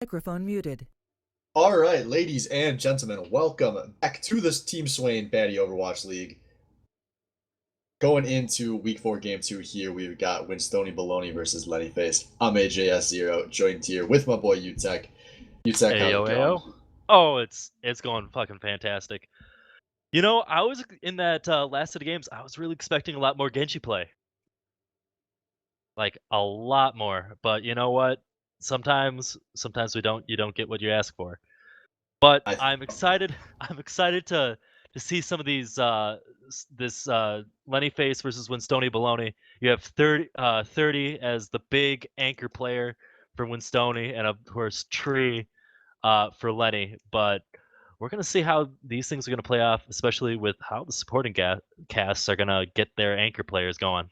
Microphone muted. All right, ladies and gentlemen, welcome back to this Team Swain Baddie Overwatch League. Going into Week 4, Game 2 here, we've got Winstoni Baloney versus Lenny Face. I'm AJS0, joined here with my boy UTech. UTech, how's it going? Oh, it's going fucking fantastic. You know, I was in that last set of games. I was really expecting a lot more Genji play, like a lot more. But you know what? Sometimes we don't. You don't get what you ask for. But I'm excited. I'm excited to see some of these. This Lenny Face versus Winstoni Baloney. You have 30 as the big anchor player for Winstoni, and of course Tree for Lenny. But we're going to see how these things are going to play off, especially with how the supporting casts are going to get their anchor players going.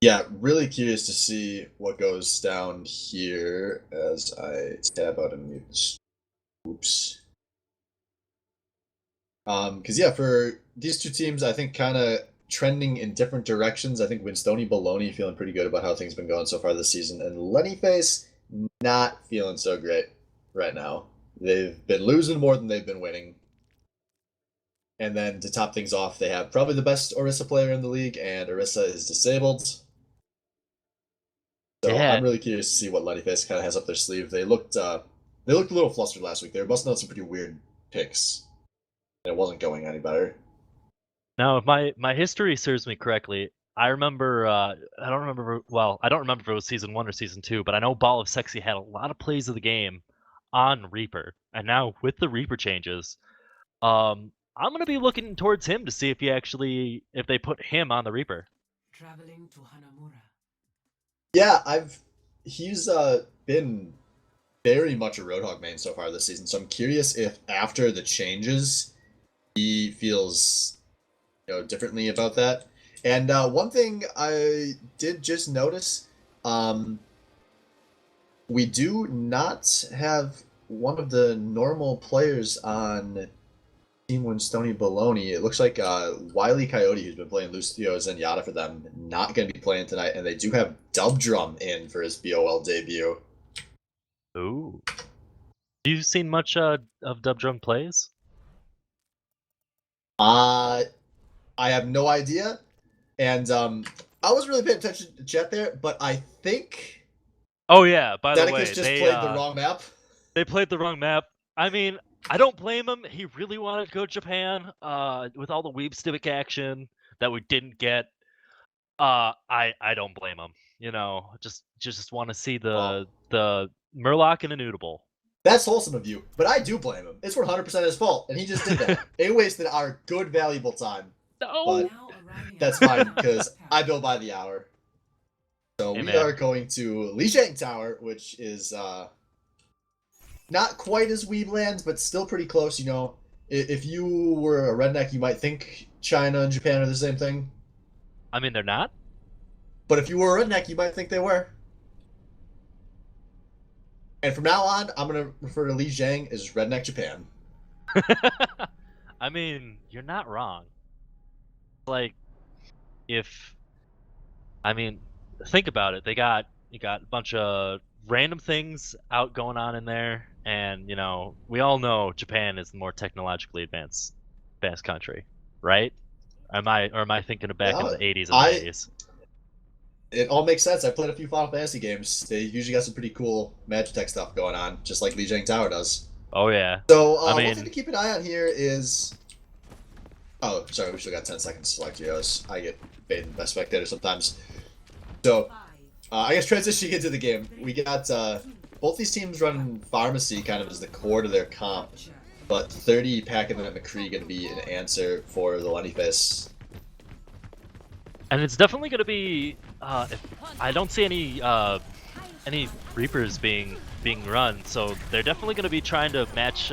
Yeah, really curious to see what goes down here as I tab out and mute. Oops. Because yeah, for these two teams, I think kind of trending in different directions. I think Winstoni Baloney feeling pretty good about how things been going so far this season, and Lenny Face not feeling so great right now. They've been losing more than they've been winning. And then to top things off, they have probably the best Orisa player in the league, and Orisa is disabled. So Yeah. I'm really curious to see what Lenny Face kind of has up their sleeve. They looked a little flustered last week. They were busting out some pretty weird picks, and it wasn't going any better. Now, if my history serves me correctly, I remember. I don't remember. Well, I don't remember if it was season 1 or season 2, but I know Ball of Sexy had a lot of plays of the game on Reaper, and now with the Reaper changes, I'm gonna be looking towards him to see if they put him on the Reaper. Traveling to Hanamura. Yeah, he's been very much a Roadhog main so far this season, so I'm curious if after the changes he feels differently about that. And one thing I did just notice, we do not have one of the normal players on Team Winstoni Baloney. It looks like Wily Coyote, who's been playing Lucio Zenyatta for them, not going to be playing tonight, and they do have Dub Drum in for his BOL debut. Ooh. You seen much of Dub Drum plays? I have no idea, and I wasn't really paying attention to chat there, but I think. Oh yeah, by the way, just played the wrong map. They played the wrong map. I mean, I don't blame him. He really wanted to go to Japan with all the Weeb Civic action that we didn't get. I don't blame him. You know, just want to see the Murloc and a Noodable. That's wholesome of you, but I do blame him. It's 100% his fault, and he just did that. They wasted our good, valuable time. No. But that's fine, because I bill by the hour. So we are going to Lijiang Tower, which is not quite as Weeblands, but still pretty close. You know, if you were a redneck, you might think China and Japan are the same thing. I mean, they're not. But if you were a redneck, you might think they were. And from now on, I'm going to refer to Lijiang as Redneck Japan. I mean, you're not wrong. Like, think about it. You got a bunch of random things out going on in there, and we all know Japan is the more technologically advanced country, right? Am I thinking of back in the 80s and 90s? It all makes sense. I played a few Final Fantasy games. They usually got some pretty cool Magitech stuff going on, just like Lijiang Tower does. Oh yeah. So one thing to keep an eye on here is. Oh, sorry, we still got 10 seconds to select heroes. I get baited by spectator sometimes. So, I guess transitioning into the game, we got both these teams running Pharmacy kind of as the core to their comp, but 30 Packing and McCree going to be an answer for the Lenny Face. And it's definitely going to be. I don't see any Reapers being run, so they're definitely going to be trying to match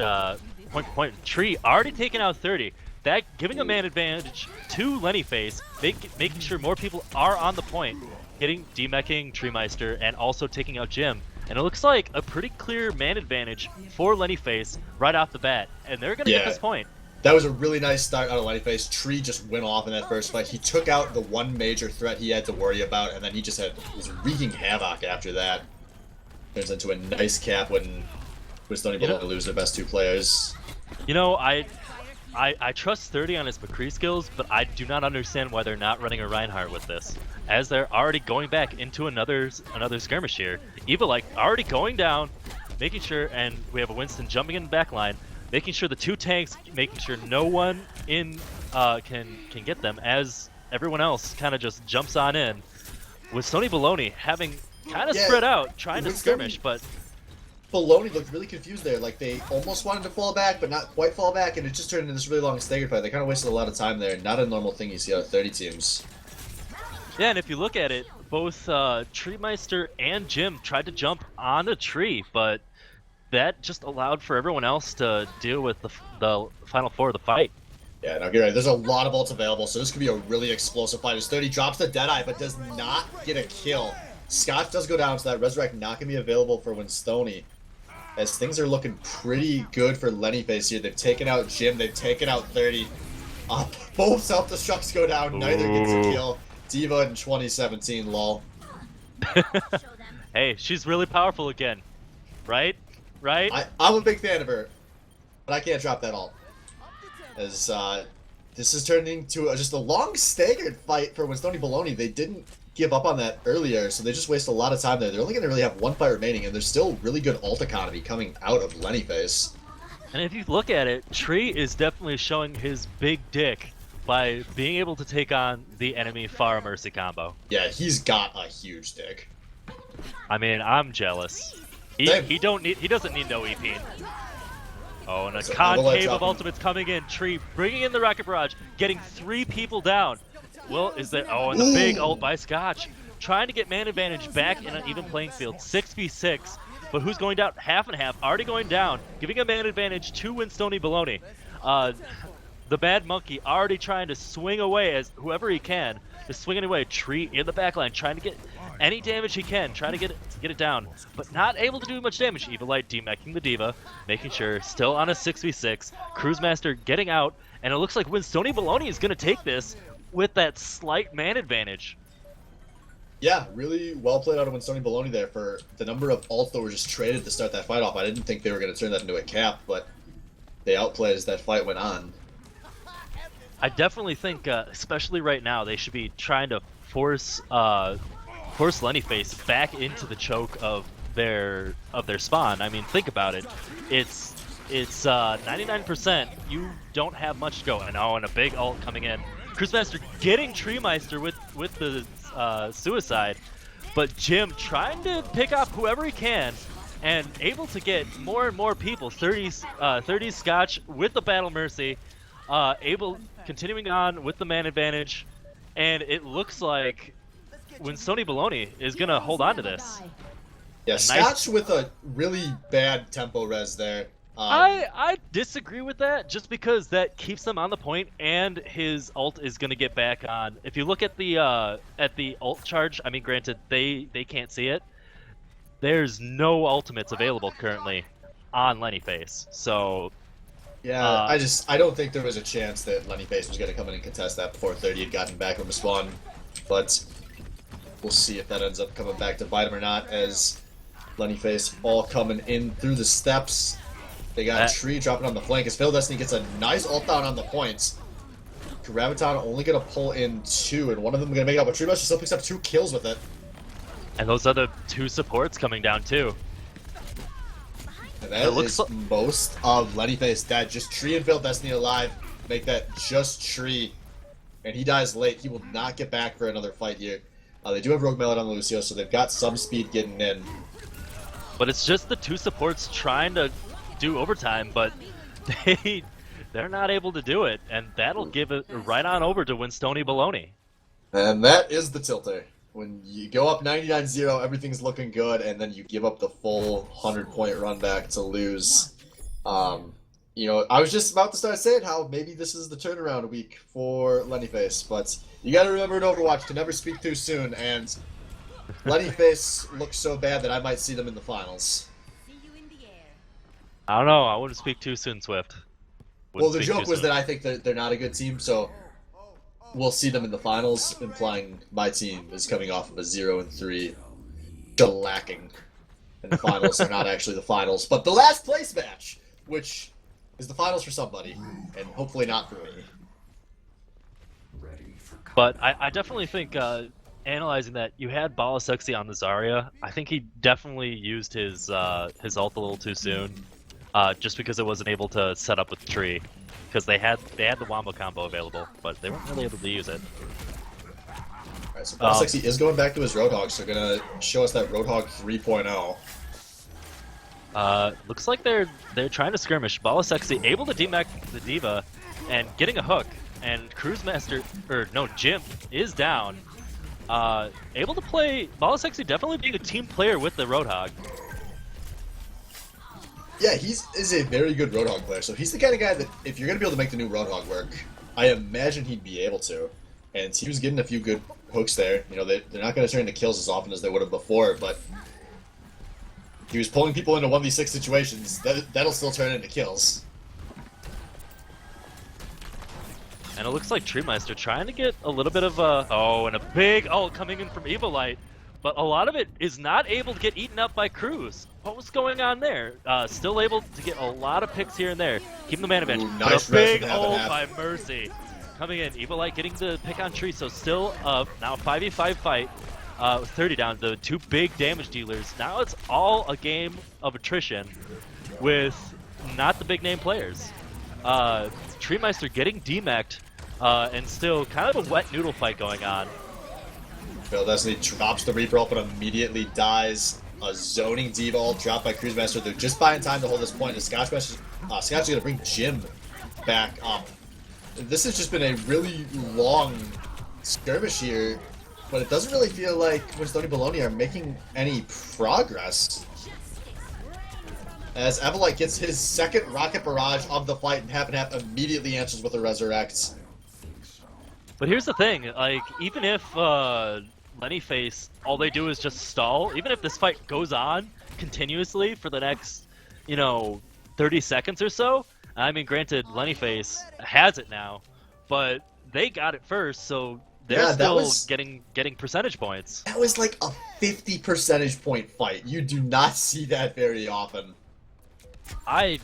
point. Tree already taking out 30. That giving a man advantage to Lenny Face, making sure more people are on the point, demecking Treemeister, and also taking out Jim. And it looks like a pretty clear man advantage for Lenny Face right off the bat, and they're going to get this point. That was a really nice start out of Lennyface. Tree just went off in that first fight. He took out the one major threat he had to worry about, and then he just was wreaking havoc after that. Turns into a nice cap when Winstoni Bologna lose their best two players. You know, I trust 30 on his McCree skills, but I do not understand why they're not running a Reinhardt with this, as they're already going back into another skirmish here. Eva like already going down, making sure, and we have a Winston jumping in the back line, making sure the two tanks, making sure no one in can get them, as everyone else kind of just jumps on in. With Winstoni Bologna having kind of spread out, trying to skirmish, but Bologna looked really confused there. Like, they almost wanted to fall back, but not quite fall back, and it just turned into this really long staggered fight. They kind of wasted a lot of time there. Not a normal thing you see out of 30 teams. Yeah, and if you look at it, both Treemeister and Jim tried to jump on the tree, but that just allowed for everyone else to deal with the final four of the fight. Yeah, no, get right. There's a lot of ults available, so this could be a really explosive fight. As 30 drops the Deadeye, but does not get a kill. Scotch does go down, so that Resurrect not going to be available for Winstoni. As things are looking pretty good for Lennyface here. They've taken out Jim, they've taken out 30. Both self-destructs go down, neither gets a kill. Diva in 2017, lol. Hey, she's really powerful again. Right? Right? I'm a big fan of her, but I can't drop that ult. As this is turning into just a long staggered fight for Winstoni Bologna. They didn't give up on that earlier, so they just waste a lot of time there. They're only going to really have one fight remaining, and there's still really good ult economy coming out of Lennyface. And if you look at it, Tree is definitely showing his big dick by being able to take on the enemy Pharah Mercy combo. Yeah, he's got a huge dick. I mean, I'm jealous. He doesn't need no EP. Oh, and a concave of ultimates coming in. Tree bringing in the rocket barrage, getting 3 people down. Well, is there? Oh, and the big ult by Scotch, trying to get man advantage back in an even playing field. 6v6, but who's going down? Half and half, already going down, giving a man advantage to Winstoni Bologna. The Bad Monkey already trying to swing away as whoever he can, is swinging away. Tree in the backline, trying to get any damage he can, trying to get it down, but not able to do much damage. Evilite demeching the Diva, making sure still on a 6v6. Cruisemaster getting out, and it looks like Winstoni Bologna is going to take this with that slight man advantage. Yeah, really well played out of Winstoni Bologna there for the number of ults that were just traded to start that fight off. I didn't think they were going to turn that into a cap, but they outplayed as that fight went on. I definitely think, especially right now, they should be trying to force Lennyface back into the choke of their spawn. I mean, think about it. It's 99%. You don't have much to go. And a big ult coming in. Cruisemaster getting Treemeister with the suicide, but Jim trying to pick up whoever he can and able to get more and more people. 30 Scotch with the Battle Mercy, continuing on with the man advantage, and it looks like Winstoni Bologna is gonna hold on to this. Yeah, Scotch with a really bad tempo res there. I disagree with that, just because that keeps them on the point, and his ult is gonna get back on. If you look at the ult charge, I mean, granted they can't see it. There's no ultimates available currently on Lennyface, so. Yeah, I don't think there was a chance that Lennyface was gonna come in and contest that before 30 had gotten back from spawn, but we'll see if that ends up coming back to bite him or not. As Lennyface all coming in through the steps. They got Tree dropping on the flank as Phil Destiny gets a nice ult down on the points. Graviton only going to pull in 2, and one of them going to make it up, but Tree Buster still picks up 2 kills with it. And those are the 2 supports coming down too. And that is most of Lennyface dead. Just Tree and Phil Destiny alive. Make that just Tree. And he dies late. He will not get back for another fight here. They do have Rogue Mallet on Lucio, so they've got some speed getting in. But it's just the 2 supports trying to do overtime, but they're not able to do it, and that'll give it right on over to Winstoni Bologna. And that is the tilter. When you go up 99-0, everything's looking good, and then you give up the full 100-point run back to lose. You know, I was just about to start saying how maybe this is the turnaround week for Lennyface, but you gotta remember in Overwatch to never speak too soon, and Lennyface looks so bad that I might see them in the finals. I don't know. I wouldn't speak too soon, Swift. Well, the speak joke too was soon. that I think that they're not a good team, so we'll see them in the finals, implying my team is coming off of a 0-3 shellacking. And the finals are not actually the finals, but the last place match, which is the finals for somebody, and hopefully not for me. But I definitely think analyzing that, you had BOL Sexy on the Zarya. I think he definitely used his ult a little too soon, just because it wasn't able to set up with the tree, because they had the Wombo combo available, but they weren't really able to use it. Alright, so BOL Sexy is going back to his Roadhog, so they're gonna show us that Roadhog 3.0. Looks like they're trying to skirmish. BOL Sexy able to demech the D.Va and getting a hook, and Jim is down. Able to play. BOL Sexy definitely being a team player with the Roadhog. Yeah, is a very good Roadhog player, so he's the kind of guy that if you're gonna be able to make the new Roadhog work, I imagine he'd be able to. And he was getting a few good hooks there. You know, they're not gonna turn into kills as often as they would have before, but he was pulling people into 1v6 situations. That'll still turn into kills. And it looks like Treemeister trying to get a little bit of a... Oh, and a big ult coming in from Evilite. But a lot of it is not able to get eaten up by Cruz. What was going on there? Still able to get a lot of picks here and there. Keeping the man advantage. Ooh, But nice a big res from ult half by and half. Mercy. Coming in. Evilite getting the pick on Tree. So still now a 5v5 fight. With 30 down. The two big damage dealers. Now it's all a game of attrition with not the big name players. Treemeister getting demeched. And still kind of a wet noodle fight going on. Phil Destiny drops the Reaper up and immediately dies. A zoning D.Va ult dropped by Cruisemaster. They're just buying time to hold this point. And Scotch's going to bring Jim back up. This has just been a really long skirmish here, but it doesn't really feel like Winstoni Bologna are making any progress. As Evilite gets his second rocket barrage of the fight, and half immediately answers with a resurrect. But here's the thing, like, even if Lenny face, all they do is just stall, even if this fight goes on continuously for the next, 30 seconds or so, I mean, granted, Lenny face has it now, but they got it first, so they're still getting percentage points. That was like a 50 percentage point fight. You do not see that very often. I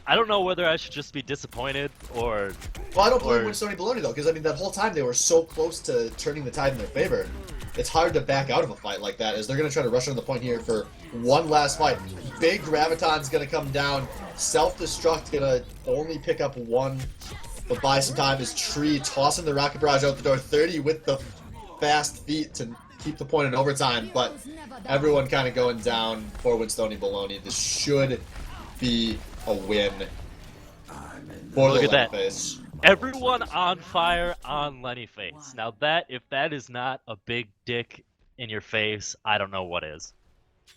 don't know whether I should just be disappointed or... Well, I don't blame Winstoni Bologna, though, because, I mean, that whole time they were so close to turning the tide in their favor. It's hard to back out of a fight like that, as they're going to try to rush on the point here for one last fight. Big Graviton's going to come down. Self-Destruct going to only pick up one, but buy some time. His Tree tossing the Rocket Barrage out the door. 30 with the fast feet to keep the point in overtime, but everyone kind of going down for Winstoni Bologna. This should be a win for Look the at that. Face. Everyone on fire on Lenny face. Now if that is not a big dick in your face, I don't know what is.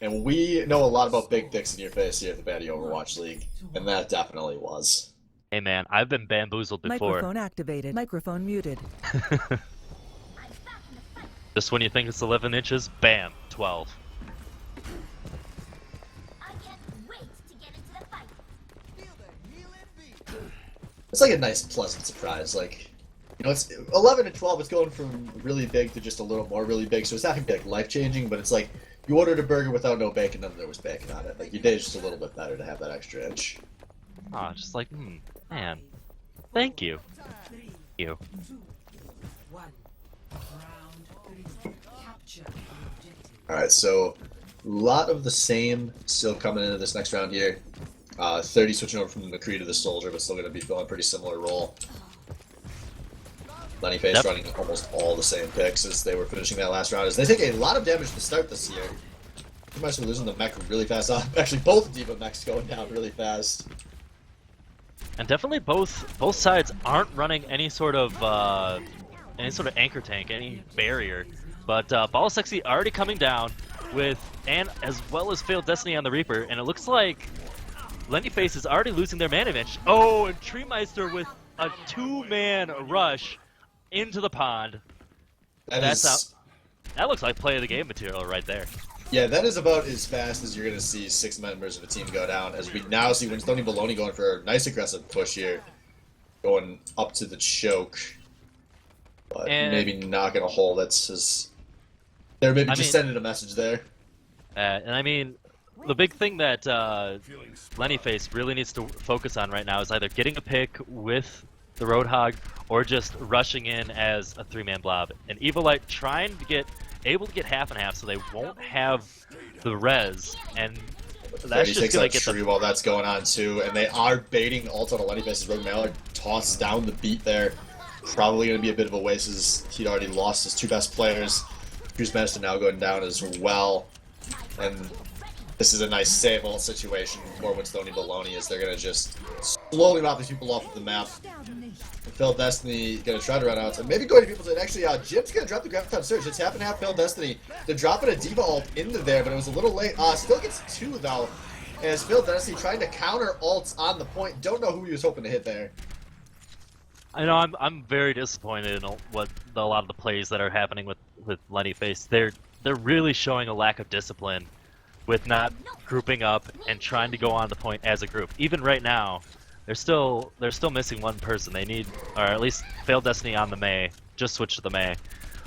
And we know a lot about big dicks in your face here at the Baddie Overwatch League, and that definitely was. Hey man, I've been bamboozled before. Microphone activated. Microphone muted. Just when you think it's 11 inches, bam, 12. It's like a nice, pleasant surprise. Like, it's 11 and 12. It's going from really big to just a little more really big. So it's not gonna be like life changing, but it's like you ordered a burger without no bacon, and there was bacon on it. Like your day's just a little bit better to have that extra inch. Ah, just like, man, thank you. Thank you. 2, 1. Round 3. Capture the objective. All right, so a lot of the same still coming into this next round here. 30 switching over from the McCree to the Soldier, but still going to be filling a pretty similar role. Lenny Face running almost all the same picks as they were finishing that last round. As they take a lot of damage to start this year. You might be losing the mech really fast. Actually, both D.Va mechs going down really fast. And definitely both sides aren't running any sort of anchor tank, any barrier. But BOL Sexy already coming down and as well as Failed Destiny on the Reaper, and it looks like Lenny Face is already losing their man advantage. Oh, and Treemeister with a 2-man rush into the pond. That looks like play of the game material right there. Yeah, that is about as fast as you're going to see 6 members of a team go down, as we now see Winstoni Bologna going for a nice aggressive push here. going up to the choke, but And- maybe not going to hold. That's just... They're maybe just sending a message there. And I mean, the big thing that Lenny Face really needs to focus on right now is either getting a pick with the Roadhog or just rushing in as a 3-man blob. And Evilite trying to get able to get half and half so they won't have the res, and that's just takes gonna out get tree them. while that's going on too, and they are baiting ult on a Lenny Face's Rogue Mallard, tosses down the beat there. Probably going to be a bit of a waste as he'd already lost his 2 best players. Cruise Master now going down as well, and this is a nice save ult situation for Winstoni Baloney as they're going to just slowly mop these people off of the map. Failed Destiny going to try to run out, and maybe going to people to actually, Jim's going to drop the Graviton Surge. It's half and half Failed Destiny. They're dropping a Diva ult into there, but it was a little late. Still gets 2 though, as Failed Destiny trying to counter ults on the point. Don't know who he was hoping to hit there. I know I'm very disappointed in what a lot of the plays that are happening with Lenny Face. They're really showing a lack of discipline with not grouping up and trying to go on the point as a group. Even right now, they're still missing one person. They need, or at least Failed Destiny on the Mei. Just switch to the Mei.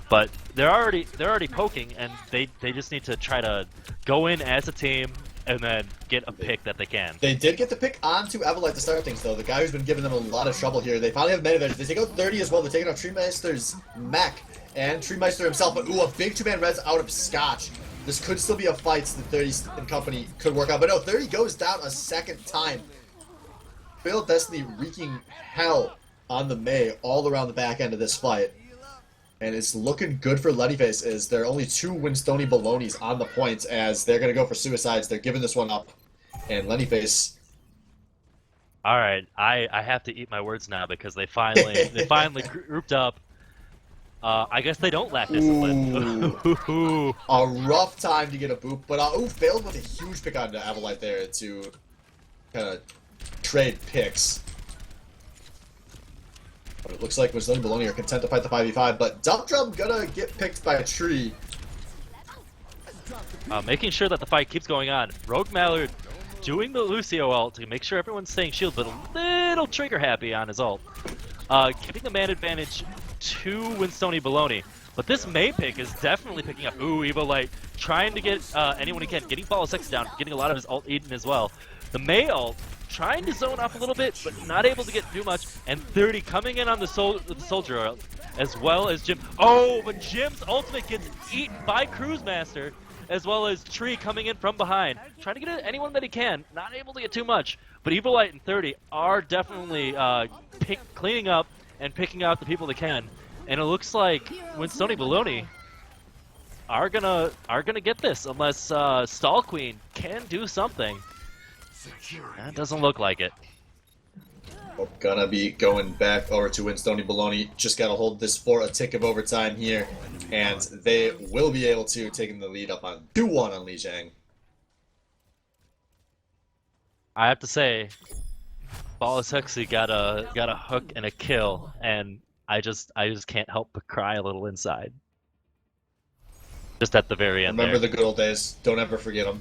But they're already poking, and they just need to try to go in as a team and then get a pick that they can. They did get the pick onto Evilite to start things, though. The guy who's been giving them a lot of trouble here. They finally have many of They take out 30 as well. They're taking out Tree Meister's mech and Tree Meister himself. But ooh, a big 2-man res out of Scotch. This could still be a fight. The 30 and company could work out. But no, 30 goes down a second time. Failed Destiny wreaking hell on the Mei all around the back end of this fight. And it's looking good for Lenny Face as there are only 2 Winstoni Balonies on the points as they're going to go for suicides. They're giving this one up. And Lenny Face... Alright, I have to eat my words now because they finally grouped up. I guess they don't lack discipline. Ooh. A rough time to get a boop, but failed with a huge pick onto Avalite there to kind of trade picks. But it looks like Winstoni Baloney are content to fight the 5v5, but Dump Drum gonna get picked by a tree. Making sure that the fight keeps going on. Rogue Mallard doing the Lucio ult to make sure everyone's staying shield, but a little trigger happy on his ult. Giving the man advantage to Winstoni Baloney. But this Mei pick is definitely picking up. Ooh, Evilite trying to get anyone he can. Getting Ball 6 down, getting a lot of his ult eaten as well. The Mei ult trying to zone up a little bit, but not able to get too much. And 30 coming in on the Soldier ult, as well as Jim. Oh, but Jim's ultimate gets eaten by Cruise Master, as well as Tree coming in from behind. Trying to get anyone that he can, not able to get too much. But Evilite and 30 are definitely cleaning up and picking out the people they can. And it looks like Winstoni Baloney are gonna get this unless Stall Queen can do something. That doesn't look like it. We're gonna be going back over to Winstoni Baloney. Just gotta hold this for a tick of overtime here, and they will be able to taking the lead up on 2-1 on Li Jiang. I have to say, Ball Sexy got a hook and a kill, and I just can't help but cry a little inside. Just at the very end. Remember there. the good old days. Don't ever forget them.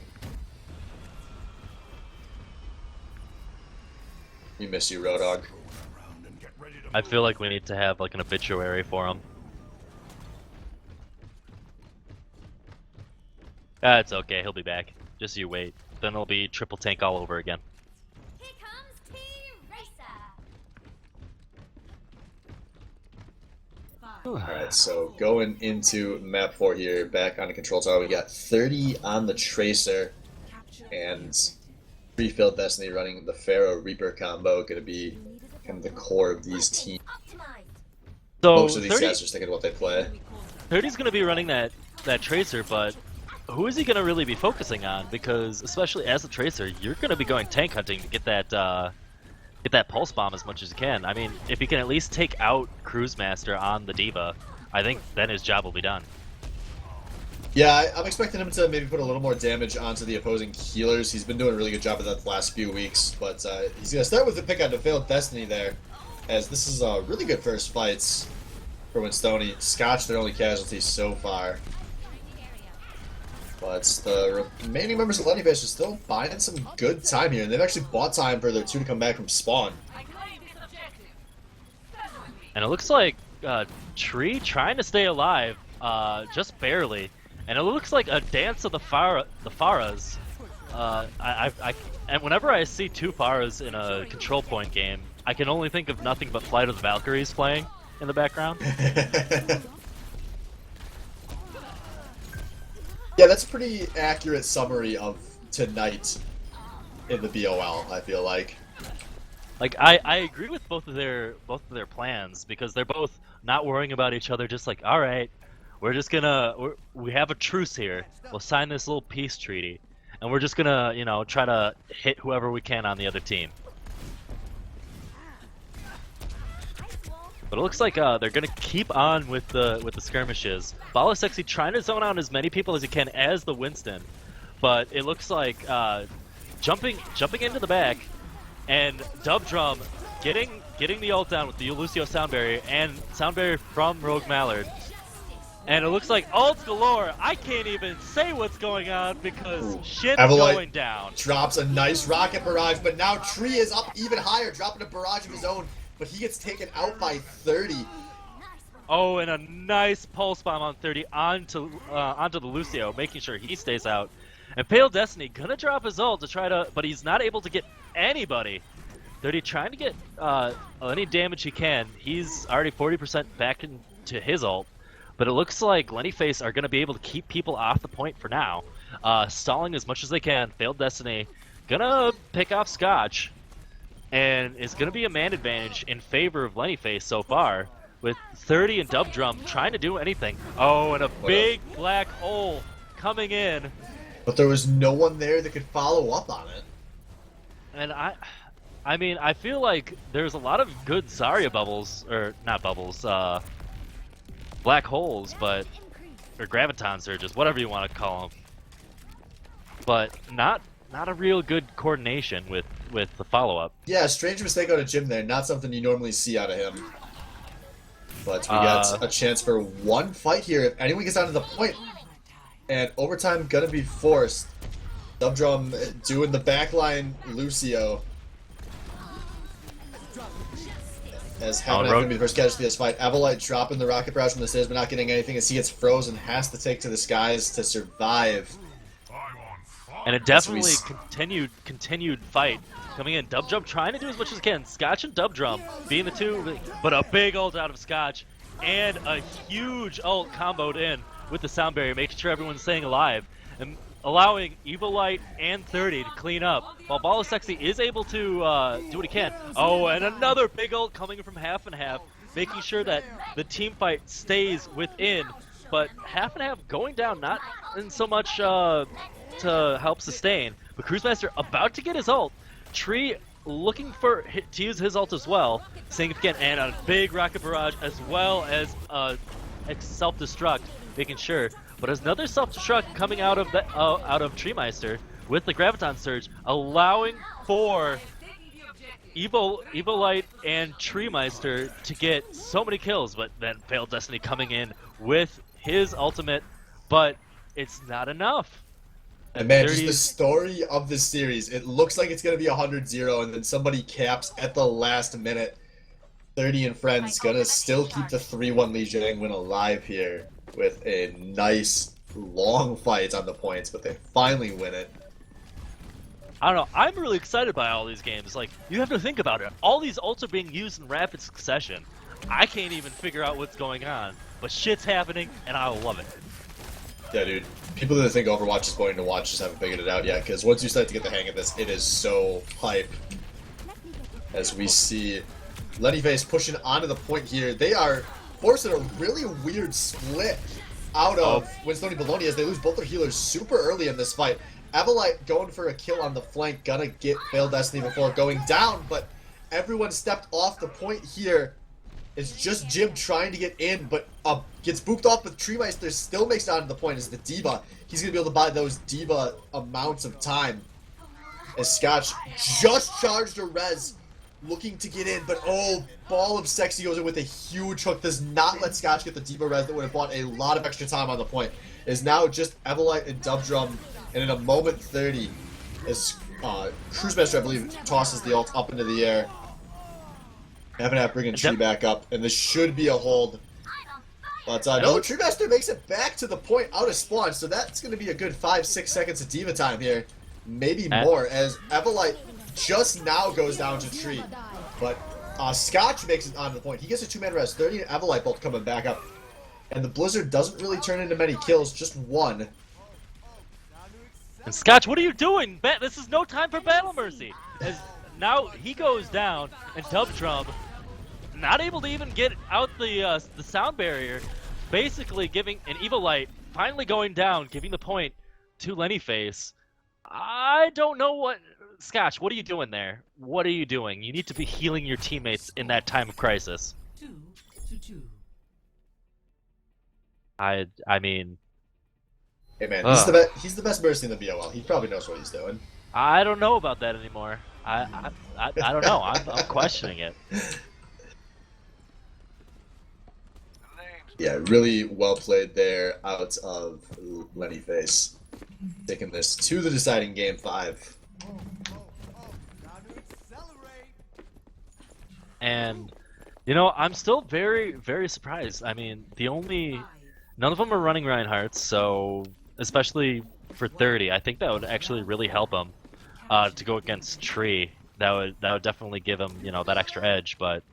We miss you, Roadhog. I feel like we need to have like an obituary for him. It's okay, he'll be back. Just you wait. Then it'll be triple tank all over again. Here comes T-Racer. Alright, so going into map 4 here, back on the control tower, we got 30 on the Tracer, and Failed Destiny running the Pharaoh Reaper combo, going to be kind of the core of these teams. So Most of these 30 guys are thinking what they play. 30's going to be running that Tracer, but who is he going to really be focusing on? Because especially as a Tracer, you're going to be going tank hunting to get that pulse bomb as much as you can. I mean, if he can at least take out Cruise Master on the Diva, I think then his job will be done. Yeah, I'm expecting him to maybe put a little more damage onto the opposing healers. He's been doing a really good job of that the last few weeks, but he's going to start with the pick on the Failed Destiny there, as this is a really good first fights for Winstoni. Scotch, their only casualty so far. But the remaining members of Lenny Fish are still buying some good time here, and they've actually bought time for their 2 to come back from spawn. And it looks like Tree trying to stay alive, just barely. And it looks like a dance of the Pharahs. And whenever I see two Pharahs in a control point game, I can only think of nothing but Flight of the Valkyries playing in the background. Yeah, that's a pretty accurate summary of tonight in the BOL, I feel like. Like I agree with both of their plans because they're both not worrying about each other. Just like, all right, we have a truce here. We'll sign this little peace treaty, and we're just gonna try to hit whoever we can on the other team. But it looks like they're gonna keep on with the skirmishes. Balasexy trying to zone out as many people as he can as the Winston, but it looks like jumping into the back, and Dub Drum getting the ult down with the Lucio sound barrier and sound barrier from Rogue Mallard. And it looks like ults galore. I can't even say what's going on because shit's going down. Drops a nice rocket barrage, but now Tree is up even higher, dropping a barrage of his own. But he gets taken out by 30. Oh, and a nice pulse bomb on 30 onto the Lucio, making sure he stays out. And Pale Destiny gonna drop his ult to try to, but he's not able to get anybody. 30 trying to get any damage he can. He's already 40% back into his ult, but it looks like Lenny Face are gonna be able to keep people off the point for now, stalling as much as they can. Failed Destiny gonna pick off Scotch. And it's going to be a man advantage in favor of Lenny Face so far, with 30 and Dub Drum trying to do anything. Oh, and a big black hole coming in. But there was no one there that could follow up on it. And I mean, I feel like there's a lot of good Zarya bubbles, or not bubbles, black holes, or graviton surges, whatever you want to call them. But not a real good coordination with the follow-up. Yeah, strange mistake out of Jim there. Not something you normally see out of him. But we got a chance for one fight here. If anyone gets down to the point, and overtime gonna be forced. Dub Drum doing the backline Lucio. As Heaven going to be the first casualty of this fight. Evolite dropping the rocket barrage from the stairs, but not getting anything as he gets frozen. Has to take to the skies to survive. And it definitely continued fight coming in. Dub Drum trying to do as much as he can. Scotch and Dub Drum being the two, but a big ult out of Scotch and a huge ult comboed in with the sound barrier, making sure everyone's staying alive and allowing Evil Light and 30 to clean up, while Balasexy is able to do what he can. Oh, and another big ult coming from half and half, making sure that the team fight stays within, but half and half going down, not in so much to help sustain, but Cruisemaster about to get his ult. Tree looking to use his ult as well, seeing if he can, and a big rocket barrage as well as self-destruct, making sure. But there's another self-destruct coming out of Treemeister with the Graviton Surge, allowing for Evil Light and Treemeister to get so many kills, but then Failed Destiny coming in with his ultimate, but it's not enough. And man, just the story of this series, it looks like it's going to be 100-0, and then somebody caps at the last minute. 30 and Friends going to still keep the 3-1 Lijiang win alive here with a nice, long fight on the points, but they finally win it. I don't know, I'm really excited by all these games. Like, you have to think about it. All these ults are being used in rapid succession. I can't even figure out what's going on, but shit's happening, and I love it. Yeah, dude. People that think Overwatch is boring to watch just haven't figured it out yet, because once you start to get the hang of this, it is so hype. As we see Lenny Face pushing onto the point here. They are forcing a really weird split out of Winstoni Bologna as they lose both their healers super early in this fight. Evolite going for a kill on the flank, gonna get Failed Destiny before going down, but everyone stepped off the point here. It's just Jim trying to get in, but gets booped off with Treemeister, still makes it onto the point as the Diva. He's going to be able to buy those Diva amounts of time. As Scotch just charged a res, looking to get in, but Ball of Sexy goes in with a huge hook, does not let Scotch get the Diva res that would have bought a lot of extra time on the point. Is now just Evolite and Dub Drum, and in a moment 30, as Cruisemaster, I believe, tosses the ult up into the air. Half and half bringing And Tree back up, and this should be a hold. But no, Tree Master makes it back to the point out of spawn, so that's going to be a good 5-6 seconds of Diva time here. Maybe more, as Evolite just now goes down to Tree. But Scotch makes it onto the point. He gets a 2-man rest, 30 and Evolite both coming back up. And the Blizzard doesn't really turn into many kills, just one. And Scotch, what are you doing? This is no time for Battle Mercy. As now he goes down, and Dub Drum, not able to even get out the sound barrier, basically giving an Evil Light, finally going down, giving the point to Lenny Face. I don't know what... Scotch, what are you doing there? What are you doing? You need to be healing your teammates in that time of crisis. 2-2. I mean... Hey man, he's the best Mercy in the BOL. He probably knows what he's doing. I don't know about that anymore. I don't know. I'm questioning it. Yeah, really well played there out of Lenny Face. Taking this to the deciding game 5. And, you know, I'm still very, very surprised. I mean, none of them are running Reinhardt's, so especially for 30, I think that would actually really help him to go against Tree. That would definitely give him, you know, that extra edge, but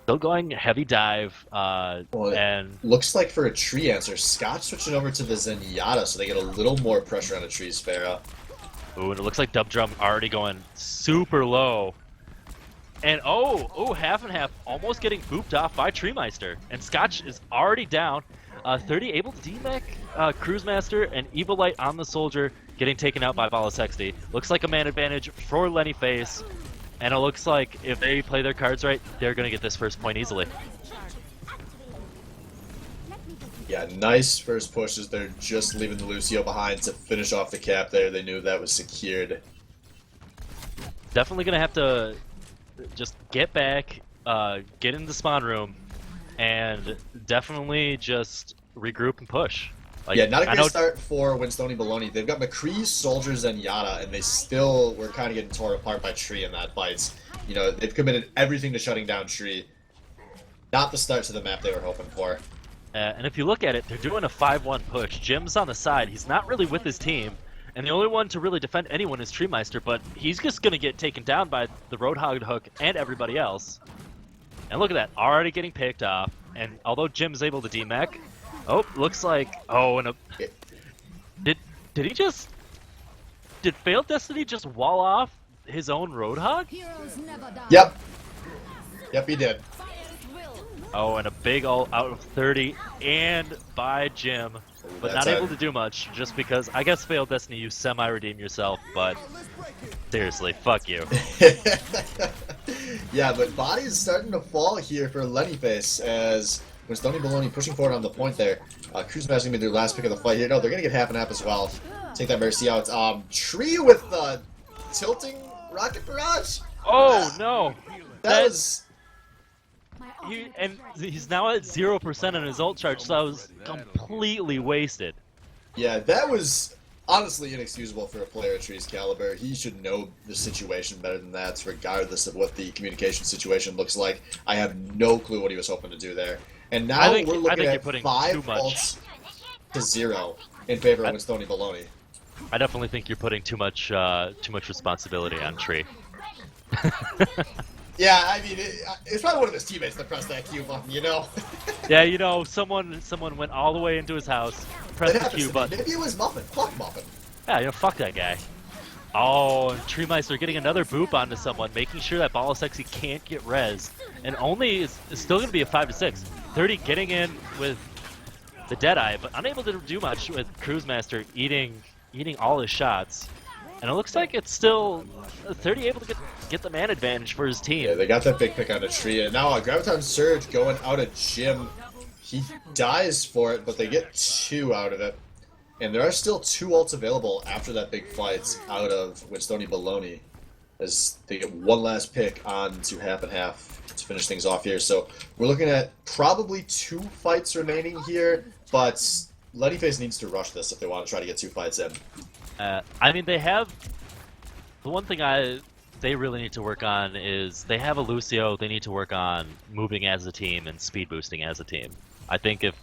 still going heavy dive, and looks like for a Tree answer, Scotch switching over to the Zenyatta so they get a little more pressure on a Tree's Pharah. Ooh, and it looks like Dub Drum already going super low. And oh, half and half, almost getting booped off by Treemeister. And Scotch is already down. 30 able to D-Mech, Cruise Master, and Evil Light on the Soldier getting taken out by Balasexy. Looks like a man advantage for Lenny Face. And it looks like if they play their cards right, they're going to get this first point easily. Yeah, nice first push as they're just leaving the Lucio behind to finish off the cap there. They knew that was secured. Definitely going to have to just get back, get in the spawn room, and definitely just regroup and push. Like, yeah, not a great start for Winstoni Baloney. They've got McCree, Soldiers, and Yada, and they still were kind of getting torn apart by Tree in that fight. You know, they've committed everything to shutting down Tree. Not the start to the map they were hoping for. And if you look at it, they're doing a 5-1 push. Jim's on the side. He's not really with his team. And the only one to really defend anyone is Treemeister, but he's just going to get taken down by the Roadhog Hook and everybody else. And look at that, already getting picked off. And although Jim's able to D-Mech, looks like... Oh, and Did he just... Did Failed Destiny just wall off his own Roadhog? Yep. Yep, he did. Oh, and a big ult out of 30 and by Jim. But not able to do much, just because I guess Failed Destiny you semi-redeem yourself, but seriously, fuck you. Yeah, but body is starting to fall here for Lenny Face as Winstoni Baloney pushing forward on the point there. Cruise Master gonna be their last pick of the fight here. No, they're gonna get half and half as well. Take that Mercy out. Tree with tilting rocket barrage. Oh no! That was. He's now at 0% on his ult charge, so that was completely wasted. Yeah, that was honestly inexcusable for a player of Tree's caliber. He should know the situation better than that, regardless of what the communication situation looks like. I have no clue what he was hoping to do there. And now we're looking at 5 ults to 0 in favor of Winstoni Baloney. I definitely think you're putting too much responsibility on Tree. Yeah, I mean, it's probably one of his teammates that pressed that Q button, you know? Yeah, you know, someone went all the way into his house, pressed the Q button. Maybe it was Muffin. Fuck Muffin. Yeah, you know, fuck that guy. Oh, and Treemeister getting another boop onto someone, making sure that Balasexy can't get res. And only is still going to be a 5-6. 30 getting in with the Deadeye, but unable to do much with Cruise Master eating all his shots. And it looks like it's still 30 able to get the man advantage for his team. Yeah, they got that big pick on a Tree, and now Graviton Surge going out of Jim. He dies for it, but they get 2 out of it. And there are still 2 ults available after that big fight out of Winstoni Baloney, as they get one last pick on to half and half to finish things off here. So we're looking at probably 2 fights remaining here, but Lenny Face needs to rush this if they want to try to get 2 fights in. I mean, they have... The one thing I they really need to work on is they have a Lucio. They need to work on moving as a team and speed boosting as a team. I think if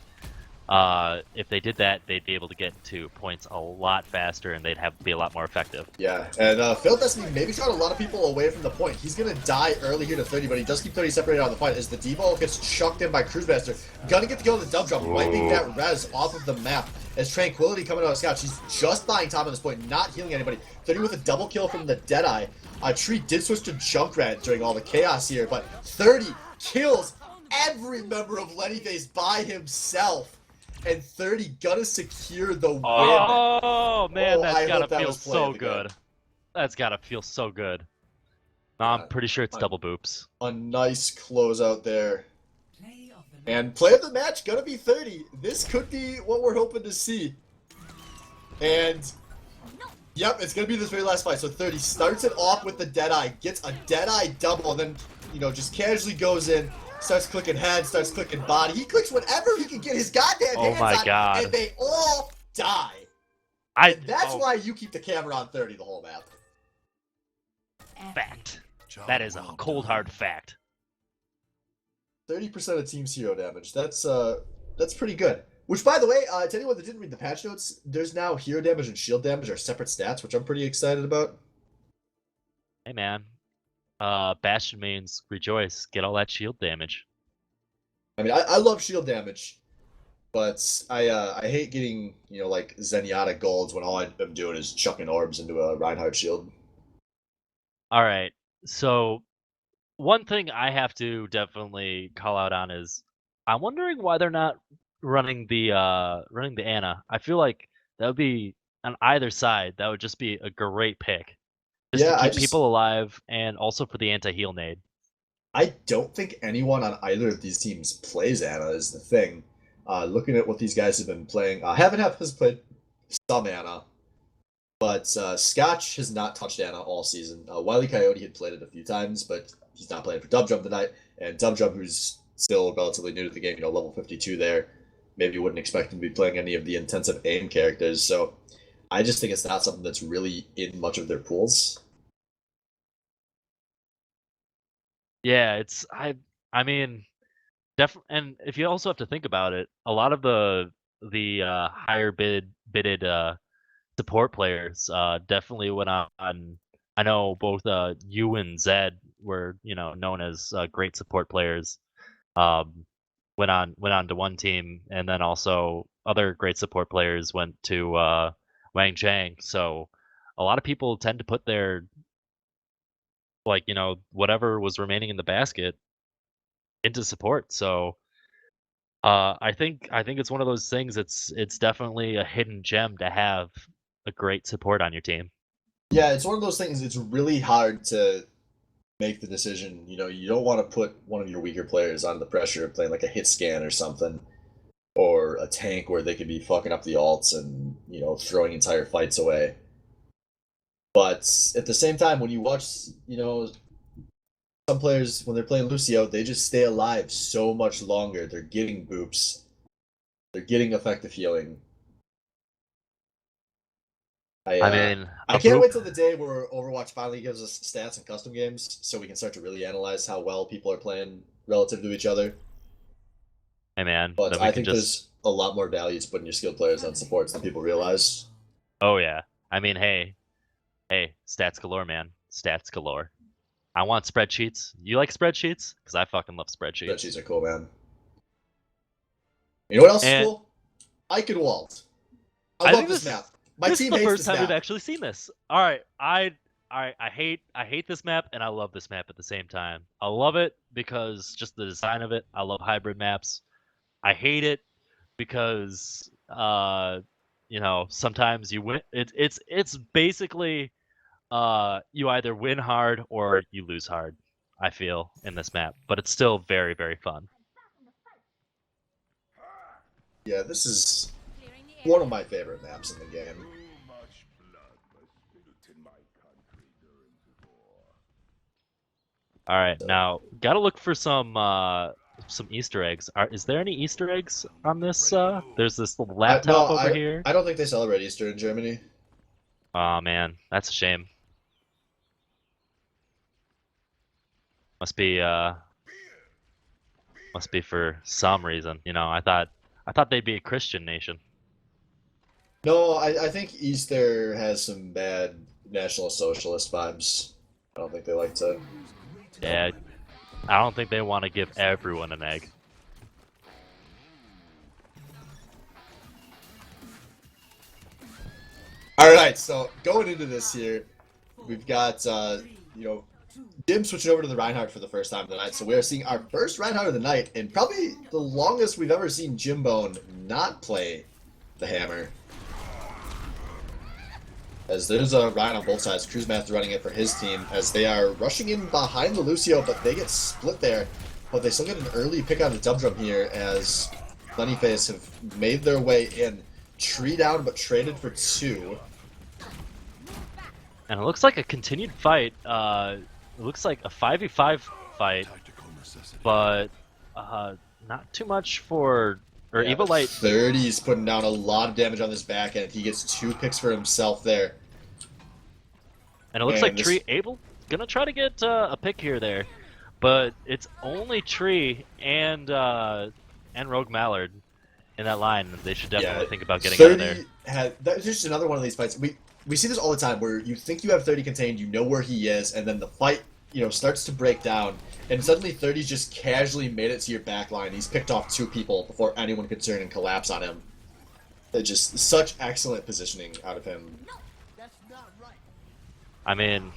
they did that, they'd be able to get to points a lot faster, and they'd be a lot more effective. Yeah, and Phil Destiny maybe trying a lot of people away from the point. He's gonna die early here to 30, but he does keep 30 separated on the fight as the D-ball gets chucked in by Cruisemaster. Gonna get the kill on the dub jump, wiping that res off of the map. As Tranquility coming out of Scout, she's just buying time at this point, not healing anybody. 30 with a double kill from the Deadeye. Tree did switch to Junkrat during all the chaos here, but 30 kills every member of Lenny Face by himself. And 30 gonna secure the win. Oh man, that's I gotta hope that feel was played so again. good. That's gotta feel so good. I'm pretty sure it's double boops. A nice closeout there. Play of the And play of the match gonna be 30. This could be what we're hoping to see. And yep, it's gonna be this very last fight. So 30 starts it off with the Deadeye, gets a Deadeye double, and then just casually goes in, starts clicking head, starts clicking body. He clicks whatever he can get his goddamn hands my on, God. and they all die. And that's why you keep the camera on 30 the whole map. fact. That is a cold hard fact. 30% of team's hero damage. That's pretty good. Which, by the way, to anyone that didn't read the patch notes, there's now hero damage and shield damage are separate stats, which I'm pretty excited about. Hey man, Bastion means rejoice. Get all that shield damage. I mean, I love shield damage, but I hate getting like Zenyatta golds when all I'm doing is chucking orbs into a Reinhardt shield. All right, so one thing I have to definitely call out on is I'm wondering why they're not running the Ana. I feel like that would be on either side. That would just be a great pick. Just Yeah, to keep people alive and also for the anti-heal nade. I don't think anyone on either of these teams plays Ana is the thing. Looking at what these guys have been playing, Havenhef has played some Ana, but Scotch has not touched Ana all season. Wily Coyote had played it a few times, but he's not playing for Dub Jump tonight. And Dub Jump, who's still relatively new to the game, level 52 there, maybe wouldn't expect him to be playing any of the intensive aim characters. So I just think it's not something that's really in much of their pools. Yeah, it's I mean, and if you also have to think about it, a lot of the higher bidded support players definitely went on. I know both you and Zed were known as great support players. Went on to one team, and then also other great support players went to Wang Chang. So a lot of people tend to put their whatever was remaining in the basket into support. So I think it's one of those things. It's definitely a hidden gem to have a great support on your team. Yeah, it's one of those things. It's really hard to make the decision. You don't want to put one of your weaker players under the pressure of playing like a hit scan or something, or a tank where they could be fucking up the alts and throwing entire fights away. But at the same time, when you watch, some players, when they're playing Lucio, they just stay alive so much longer. They're getting boops. They're getting effective healing. I can't wait till the day where Overwatch finally gives us stats and custom games so we can start to really analyze how well people are playing relative to each other. Hey man, but I think there's a lot more value to putting your skilled players on supports than people realize. Oh yeah. I mean, hey, stats galore, man. Stats galore. I want spreadsheets. You like spreadsheets? Because I fucking love spreadsheets. Spreadsheets are cool, man. You know what else is cool? Eichenwald. I love this map. My this team is the hates first this time map. we've actually seen this. All right, I hate this map and I love this map at the same time. I love it because just the design of it. I love hybrid maps. I hate it because sometimes you win. It's basically you either win hard or you lose hard. I feel in this map, but it's still very, very fun. Yeah, this is one of my favorite maps in the game. All right, now gotta look for some Easter eggs. Is there any Easter eggs on this? There's this little laptop over here. I don't think they celebrate Easter in Germany. Oh man, that's a shame. Must be for some reason. You know, I thought they'd be a Christian nation. No, I think Easter has some bad National Socialist vibes. I don't think they like to. Yeah, I don't think they want to give everyone an egg. All right, so going into this here, we've got Jim switching over to the Reinhardt for the first time tonight. So we are seeing our first Reinhardt of the night, and probably the longest we've ever seen Jimbone not play the hammer. As there's a Ryan on both sides, Cruisemaster running it for his team as they are rushing in behind the Lucio, but they get split there. But they still get an early pick on the dub drum here as Lennyface have made their way in. Tree down, but traded for 2. And it looks like a continued fight. It looks like a 5v5 fight, but not too much for... Or Yeah, Evil Light. 30's putting down a lot of damage on this back end. He gets 2 picks for himself there. And it looks And like Tree gonna try to get a pick here there, but it's only Tree and Rogue Mallard in that line. They should definitely think about getting out of there. That's just another one of these fights. We see this all the time where you think you have 30 contained, you know where he is, and then the fight starts to break down, and suddenly 30's just casually made it to your back line. He's picked off 2 people before anyone could turn and collapse on him. It's just such excellent positioning out of him. I mean,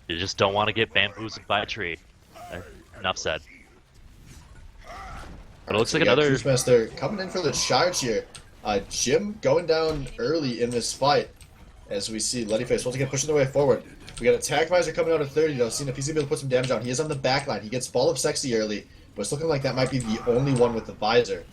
you just don't want to get bamboozled by a tree. Enough said. But it looks like another... Cruisemaster coming in for the charge here. Jim going down early in this fight as we see Lennyface once again pushing their way forward. We got Attack Visor coming out at 30 though, seeing if he's going to be able to put some damage on. He is on the back line. He gets Ball of Sexy early, but it's looking like that might be the only one with the Visor.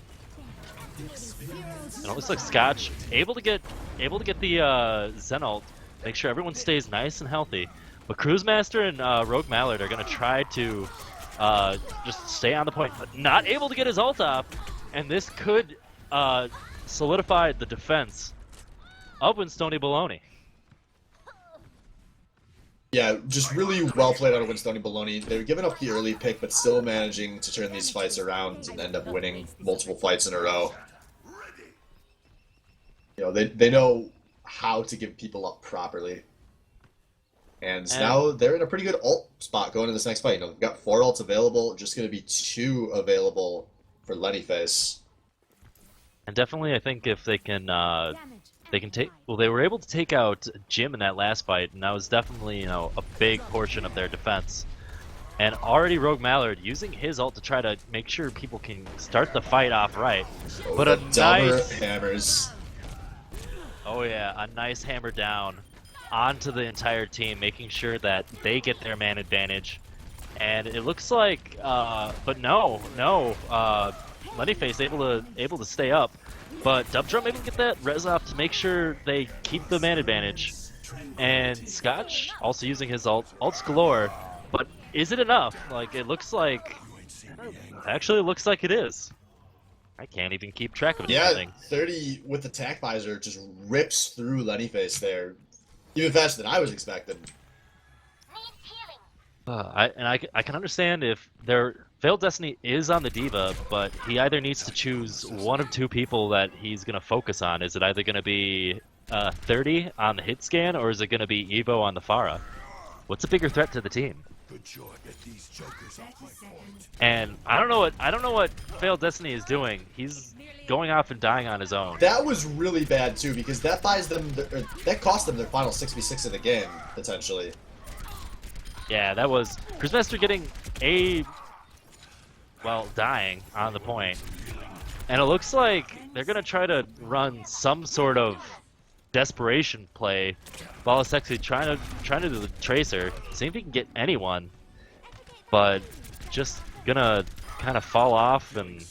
And it looks like Scotch able to get the Zen ult, make sure everyone stays nice and healthy. But Cruisemaster and Rogue Mallard are going to try to just stay on the point, but not able to get his ult off. And this could solidify the defense of Winstoni Baloney. Yeah, just really well played out of Winstoni Baloney. They were giving up the early pick, but still managing to turn these fights around and end up winning multiple fights in a row. They know how to give people up properly. And now they're in a pretty good ult spot going into this next fight. They've got 4 ults available, just going to be 2 available for Lennyface. And definitely, I think if they can take. Well, they were able to take out Jim in that last fight, and that was definitely a big portion of their defense. And already Rogue Mallard using his ult to try to make sure people can start the fight off right. But a nice hammers. Oh yeah, a nice hammer down onto the entire team, making sure that they get their man advantage. And it looks like, but no, Lennyface able to stay up, but Dub Drum able to get that res off to make sure they keep the man advantage. And Scotch also using his ults galore, but is it enough? Like it looks like, actually it looks like it is. I can't even keep track of anything. Yeah, 30 with Attack Visor just rips through Lennyface there, even faster than I was expecting. I can understand if their Veiled Destiny is on the Diva, but he either needs to choose one of 2 people that he's going to focus on. Is it either going to be 30 on the hit scan, or is it going to be Evo on the Pharah? What's a bigger threat to the team? And I don't know what Veiled Destiny is doing. He's going off and dying on his own. That was really bad too, because that buys them, that cost them their final 6v6 of the game potentially. Yeah, that was Cruisemaster getting dying on the point. And it looks like they're gonna try to run some sort of desperation play. Ball of Sexy trying to do the Tracer, see if he can get anyone, but just gonna kind of fall off, and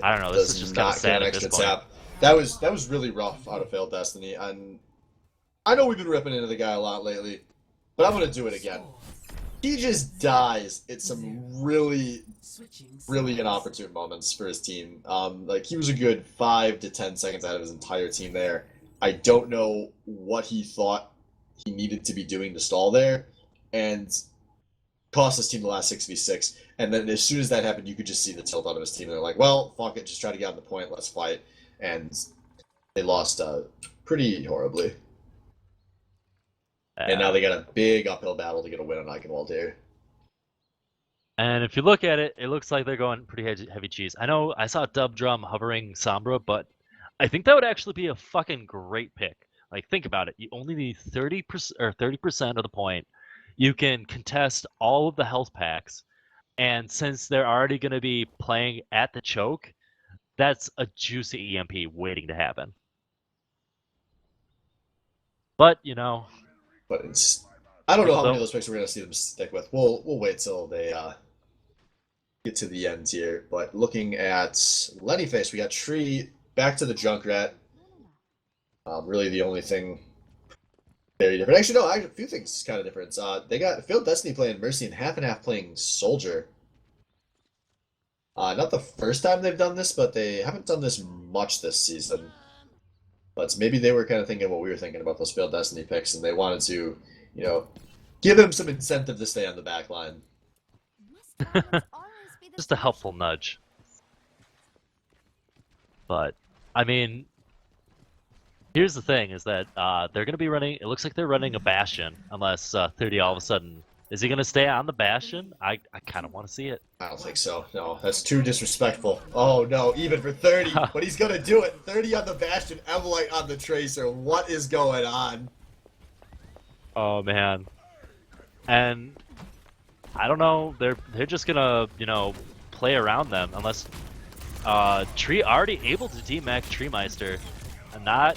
I don't know. This is just kind of sad at this point. Tap. That was really rough out of Veiled Destiny, and I know we've been ripping into the guy a lot lately, but I'm gonna do it again. He just dies at some really inopportune moments for his team. Like he was a good 5 to 10 seconds ahead of his entire team there. I don't know what he thought he needed to be doing to stall there, and cost his team the last 6v6. And then as soon as that happened, you could just see the tilt out of his team. And they're like, well, fuck it, just try to get on the point, let's fight. And they lost pretty horribly. And now they got a big uphill battle to get a win on Eichenwald here. And if you look at it, it looks like they're going pretty heavy cheese. I know I saw Dub Drum hovering Sombra, but I think that would actually be a fucking great pick. Like, think about it. You only need 30% or 30% of the point. You can contest all of the health packs, and since they're already going to be playing at the choke, that's a juicy EMP waiting to happen. But But it's I don't know how many of those picks we're gonna see them stick with. We'll wait till they get to the end here. But looking at Lenny face, we got Tree back to the Junkrat. Really the only thing very different. Actually, no, a few things kind of different. They got Failed Destiny playing Mercy and half playing Soldier. Not the first time they've done this, but they haven't done this much this season. But maybe they were kind of thinking what we were thinking about those Failed Destiny picks, and they wanted to, give him some incentive to stay on the back line. Just a helpful nudge. But, I mean, here's the thing, is that they're going to be running, it looks like they're running a Bastion, unless 30 all of a sudden, is he going to stay on the Bastion? I kind of want to see it. I don't think so. No, that's too disrespectful. Oh no, even for 30, but he's going to do it. 30 on the Bastion, Evelite on the Tracer. What is going on? Oh man. And I don't know, they're just gonna, play around them unless Tree already able to demech Treemeister. I'm not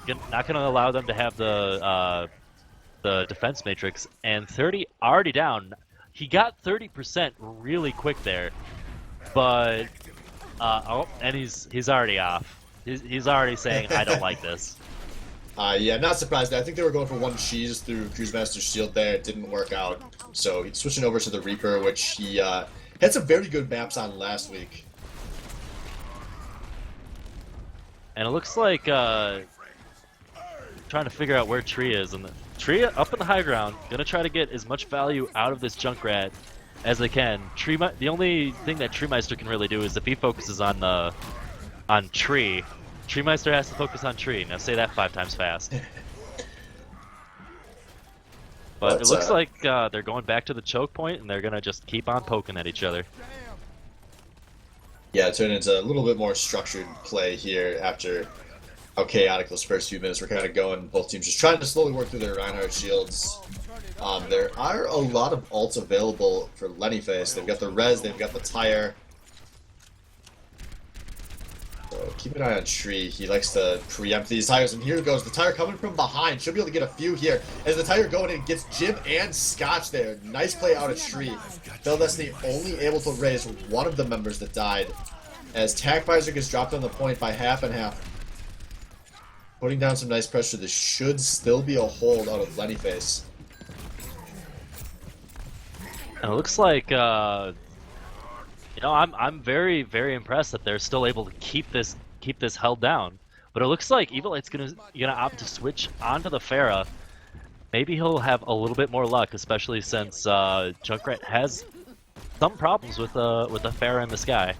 gonna allow them to have the defense matrix, and 30 already down. He got 30% really quick there, but and he's already off. He's already saying I don't like this. Yeah, not surprised. I think they were going for one cheese through Cruisemaster's shield there. It didn't work out. So he's switching over to the Reaper, which he had some very good maps on last week. And it looks like trying to figure out where Tree is. And the Tree up in the high ground, gonna try to get as much value out of this Junkrat as they can. The only thing that Treemeister can really do is if he focuses on Tree, Treemeister has to focus on Tree. Now say that 5 times fast. But it looks like they're going back to the choke point, and they're gonna just keep on poking at each other. Yeah, it turned into a little bit more structured play here after how chaotic those first few minutes were kind of going. Both teams just trying to slowly work through their Reinhardt shields. There are a lot of ults available for Lenny face. They've got the res, they've got the tire. So keep an eye on Tree. He likes to preempt these tires, and here goes the tire coming from behind. Should be able to get a few here as the tire going in gets Jim and Scotch there. Nice play out of Tree. Failed Destiny only able to raise one of the members that died as Tac Visor gets dropped on the point by half and half. Putting down some nice pressure. This should still be a hold out of Lenny face. And it looks like I'm very, very impressed that they're still able to keep this held down. But it looks like Evilite's gonna opt to switch onto the Pharah. Maybe he'll have a little bit more luck, especially since Junkrat has some problems with the Pharah in the sky.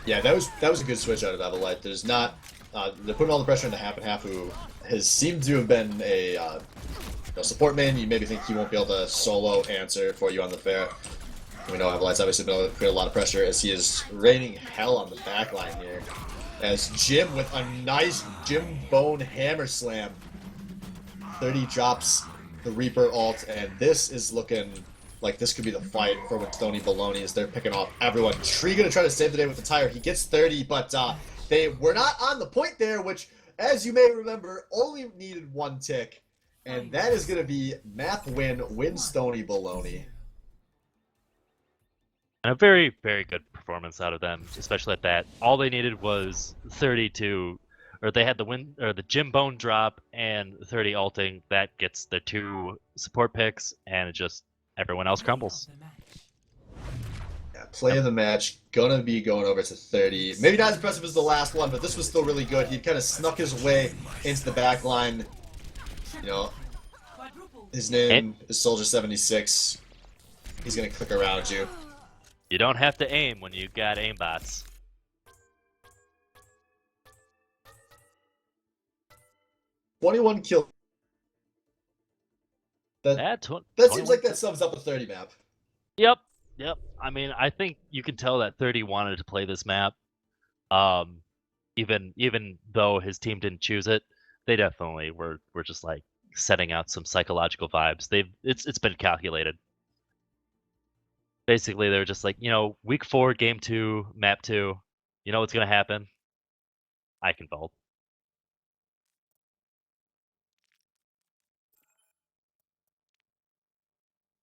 Yeah, that was a good switch out of Evilite. There's not they're putting all the pressure into half and half, who has seemed to have been a support main. You maybe think he won't be able to solo answer for you on the Pharah. We know Evelite's obviously been able to create a lot of pressure as he is raining hell on the backline here. As Jim with a nice Jim Bone hammer slam. 30 drops the Reaper ult, and this is looking like this could be the fight for Winstoni Baloney as they're picking off everyone. Tree gonna try to save the day with the tire. He gets 30, but they were not on the point there, which, as you may remember, only needed one tick. And that is gonna be map win Winstoni Baloney. And a very, very good performance out of them, especially at that. All they needed was 32, or they had the Jim Bone drop and 30 ulting. That gets the 2 support picks, and it just everyone else crumbles. Yeah, play of the match, gonna be going over to 30. Maybe not as impressive as the last one, but this was still really good. He kind of snuck his way into the back line. His name is Soldier76. He's gonna click around you. You don't have to aim when you got aimbots. 21 kill. That That seems like that sums up a 30 map. Yep. I mean, I think you can tell that 30 wanted to play this map. Even though his team didn't choose it, they definitely were just like setting out some psychological vibes. It's been calculated. Basically, they were just like, week 4, game 2, map 2. You know what's gonna happen? I can vault.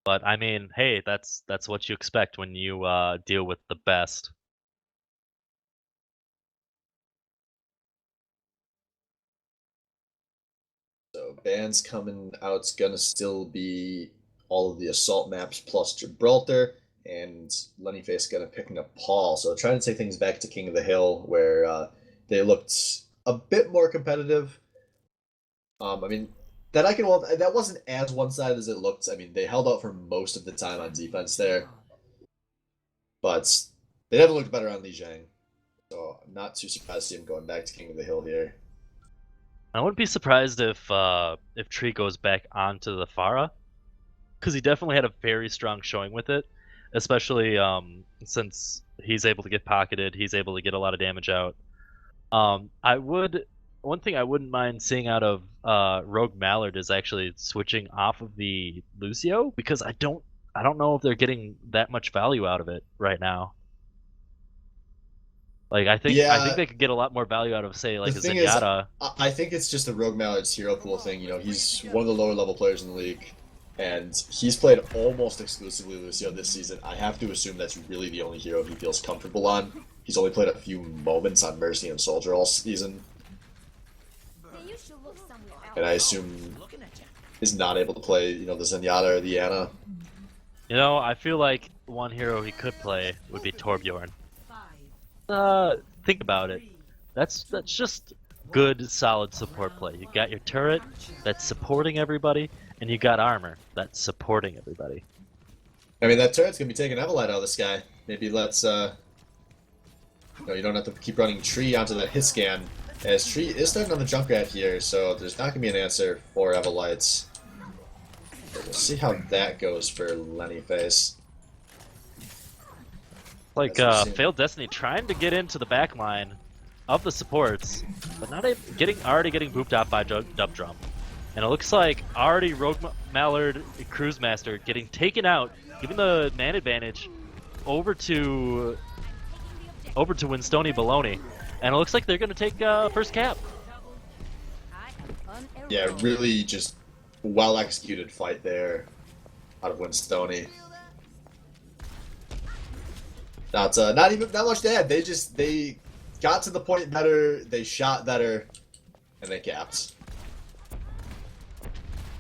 But I mean, hey, that's what you expect when you deal with the best. So bans coming out's gonna still be all of the assault maps plus Gibraltar, and Lenny Face gonna pick Nepal. So trying to take things back to King of the Hill, where they looked a bit more competitive. I mean, that wasn't as one-sided as it looked. I mean, they held out for most of the time on defense there, but they never looked better on Li Jiang. So I'm not too surprised to see him going back to King of the Hill here. I wouldn't be surprised if Tree goes back onto the Pharah, because he definitely had a very strong showing with it, especially since he's able to get pocketed, he's able to get a lot of damage out. One thing I wouldn't mind seeing out of Rogue Mallard is actually switching off of the Lucio, because I don't know if they're getting that much value out of it right now. Like I think they could get a lot more value out of, say, like a Zenyatta. I think it's just a Rogue Mallard's hero pool thing. He's one of the lower level players in the league, and he's played almost exclusively Lucio this season. I have to assume that's really the only hero he feels comfortable on. He's only played a few moments on Mercy and Soldier all season, and I assume is not able to play, the Zenyatta or the Ana. I feel like one hero he could play would be Torbjorn. Think about it. That's just good, solid support play. You got your turret that's supporting everybody, and you got armor that's supporting everybody. I mean, that turret's gonna be taking Evelite out of the sky. Maybe let's you don't have to keep running Tree onto the hit scan, as Tree is starting on the Junkrat here, so there's not gonna be an answer for Evelites. But we'll see how that goes for Lenny Face. Like Failed Destiny trying to get into the back line of the supports, but not already getting booped out by Dub Drum. And it looks like already Rogue Mallard, Cruise Master getting taken out, giving the man advantage over to Winstoni Baloney. And it looks like they're going to take first cap. Yeah, really just well executed fight there out of Winstoni. Not much to add. They got to the point better, they shot better, and they capped.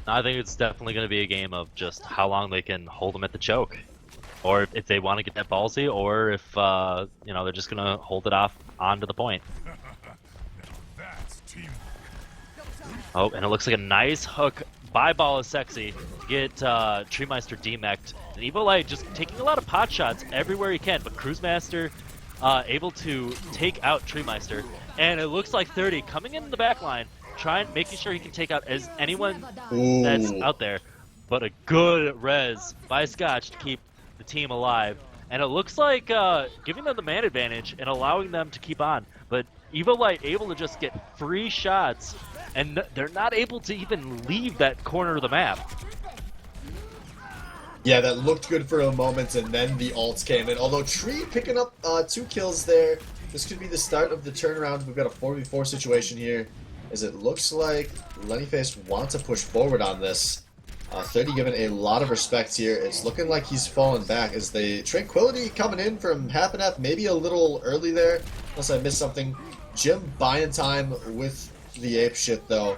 I think it's definitely going to be a game of just how long they can hold them at the choke, or if they want to get that ballsy, or if they're just going to hold it off onto the point. Oh, and it looks like a nice hook by Ball is Sexy to get Treemeister demeched. And Evolite just taking a lot of pot shots everywhere he can, but Cruise Master able to take out Treemeister. And it looks like 30 coming in the back line, making sure he can take out anyone that's out there. But a good res by Scotch to keep the team alive. And it looks like giving them the man advantage and allowing them to keep on. But Evolite able to just get free shots, and they're not able to even leave that corner of the map. Yeah, that looked good for a moment, and then the ults came in. Although Tree picking up 2 kills there, this could be the start of the turnaround. We've got a 4v4 situation here, as it looks like Lenny Face wants to push forward on this. 30 given a lot of respect here. It's looking like he's fallen back as the Tranquility coming in from half and half, maybe a little early there, unless I missed something. Jim buying time with the ape shit though.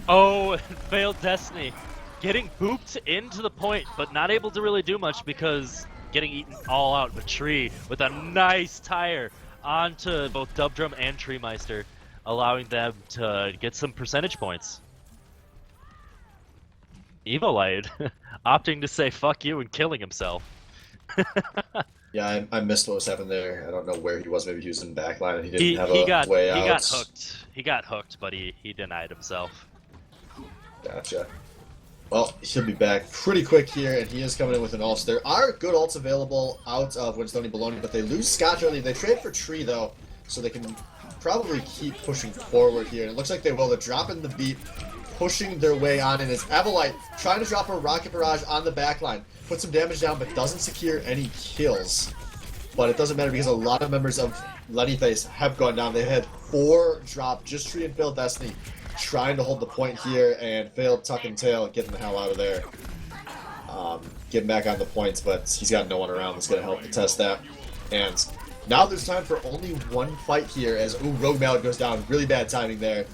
Oh, Failed Destiny getting booped into the point, but not able to really do much because getting eaten all out. But Tree with a nice tire onto both Dub Drum and Treemeister, allowing them to get some percentage points. Evolite opting to say fuck you and killing himself. Yeah, I missed what was happening there. I don't know where he was. Maybe he was in backline and he didn't He have he a got way he out. got hooked. He got hooked, but he denied himself. Gotcha. Well, he'll be back pretty quick here, and he is coming in with an ult. There are good ults available out of Winstoni Bologna, but they lose Scotch early. They trade for Tree, though, so they can probably keep pushing forward here. And it looks like they will. They're dropping the beat, pushing their way on, and it's Evolite trying to drop a Rocket Barrage on the backline. Put some damage down, but doesn't secure any kills. But it doesn't matter because a lot of members of Lenny Face have gone down. They had 4 drop, just Tree and failed Destiny, trying to hold the point here, and failed Tuck and Tail, getting the hell out of there. Getting back on the points, but he's got no one around that's going to help to test that. And now there's time for only one fight here as, ooh, Rogue Mallet goes down. Really bad timing there,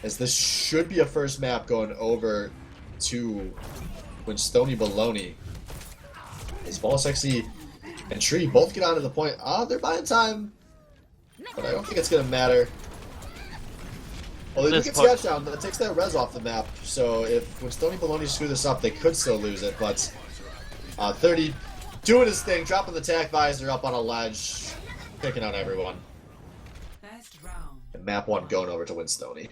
as this should be a first map going over to Winstoni Bologna. As Ball Sexy and Tree both get onto the point. They're buying time, but I don't think it's going to matter. Well, they do get Scratch down. That takes that res off the map. So if Winstoni Bologna screw this up, they could still lose it. But 30 doing his thing, dropping the tack visor up on a ledge, picking out everyone. First round. And map 1 going over to Winstoni.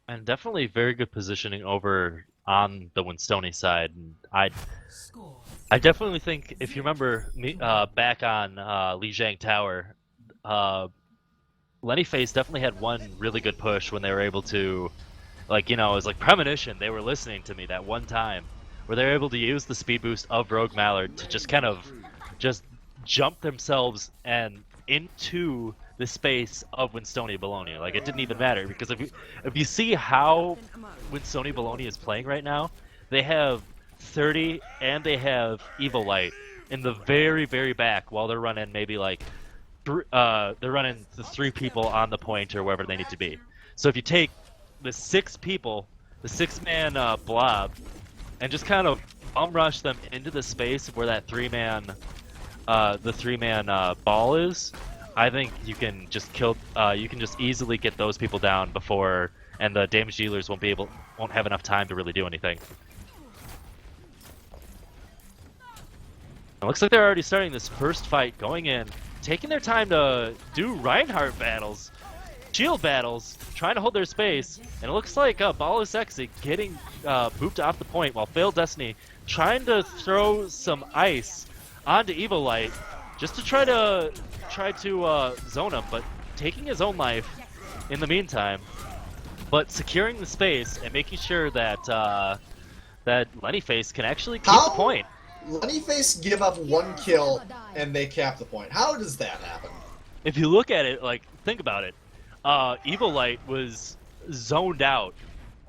And definitely very good positioning over on the Winstoni side. And Score. I definitely think, if you remember me back on Lijiang Tower, Lenny Face definitely had one really good push when they were able to, like, you know, it was like premonition. They were listening to me that one time where they were able to use the speed boost of Rogue Mallard to just kind of just jump themselves and into the space of Winstoni Bologna. Like, it didn't even matter, because if you see how Winstoni Bologna is playing right now, they have 30 and they have Evolite in the very, very back while they're running maybe like they're running the 3 people on the point or wherever they need to be. So if you take the 6 people, the 6-man blob, and just kind of rush them into the space where that 3-man ball is, I think you can just you can just easily get those people down before, and the damage dealers won't have enough time to really do anything. It looks like they're already starting this first fight, going in, taking their time to do Reinhardt battles, shield battles, trying to hold their space, and it looks like Ball is Sexy getting booped off the point, while Failed Destiny trying to throw some ice onto Evolite just to try to zone him, but taking his own life in the meantime, but securing the space and making sure that that Lenny Face can actually keep the point. Lenny Face give up 1 kill and they cap the point. How does that happen? If you look at it, like, think about it. Evolite was zoned out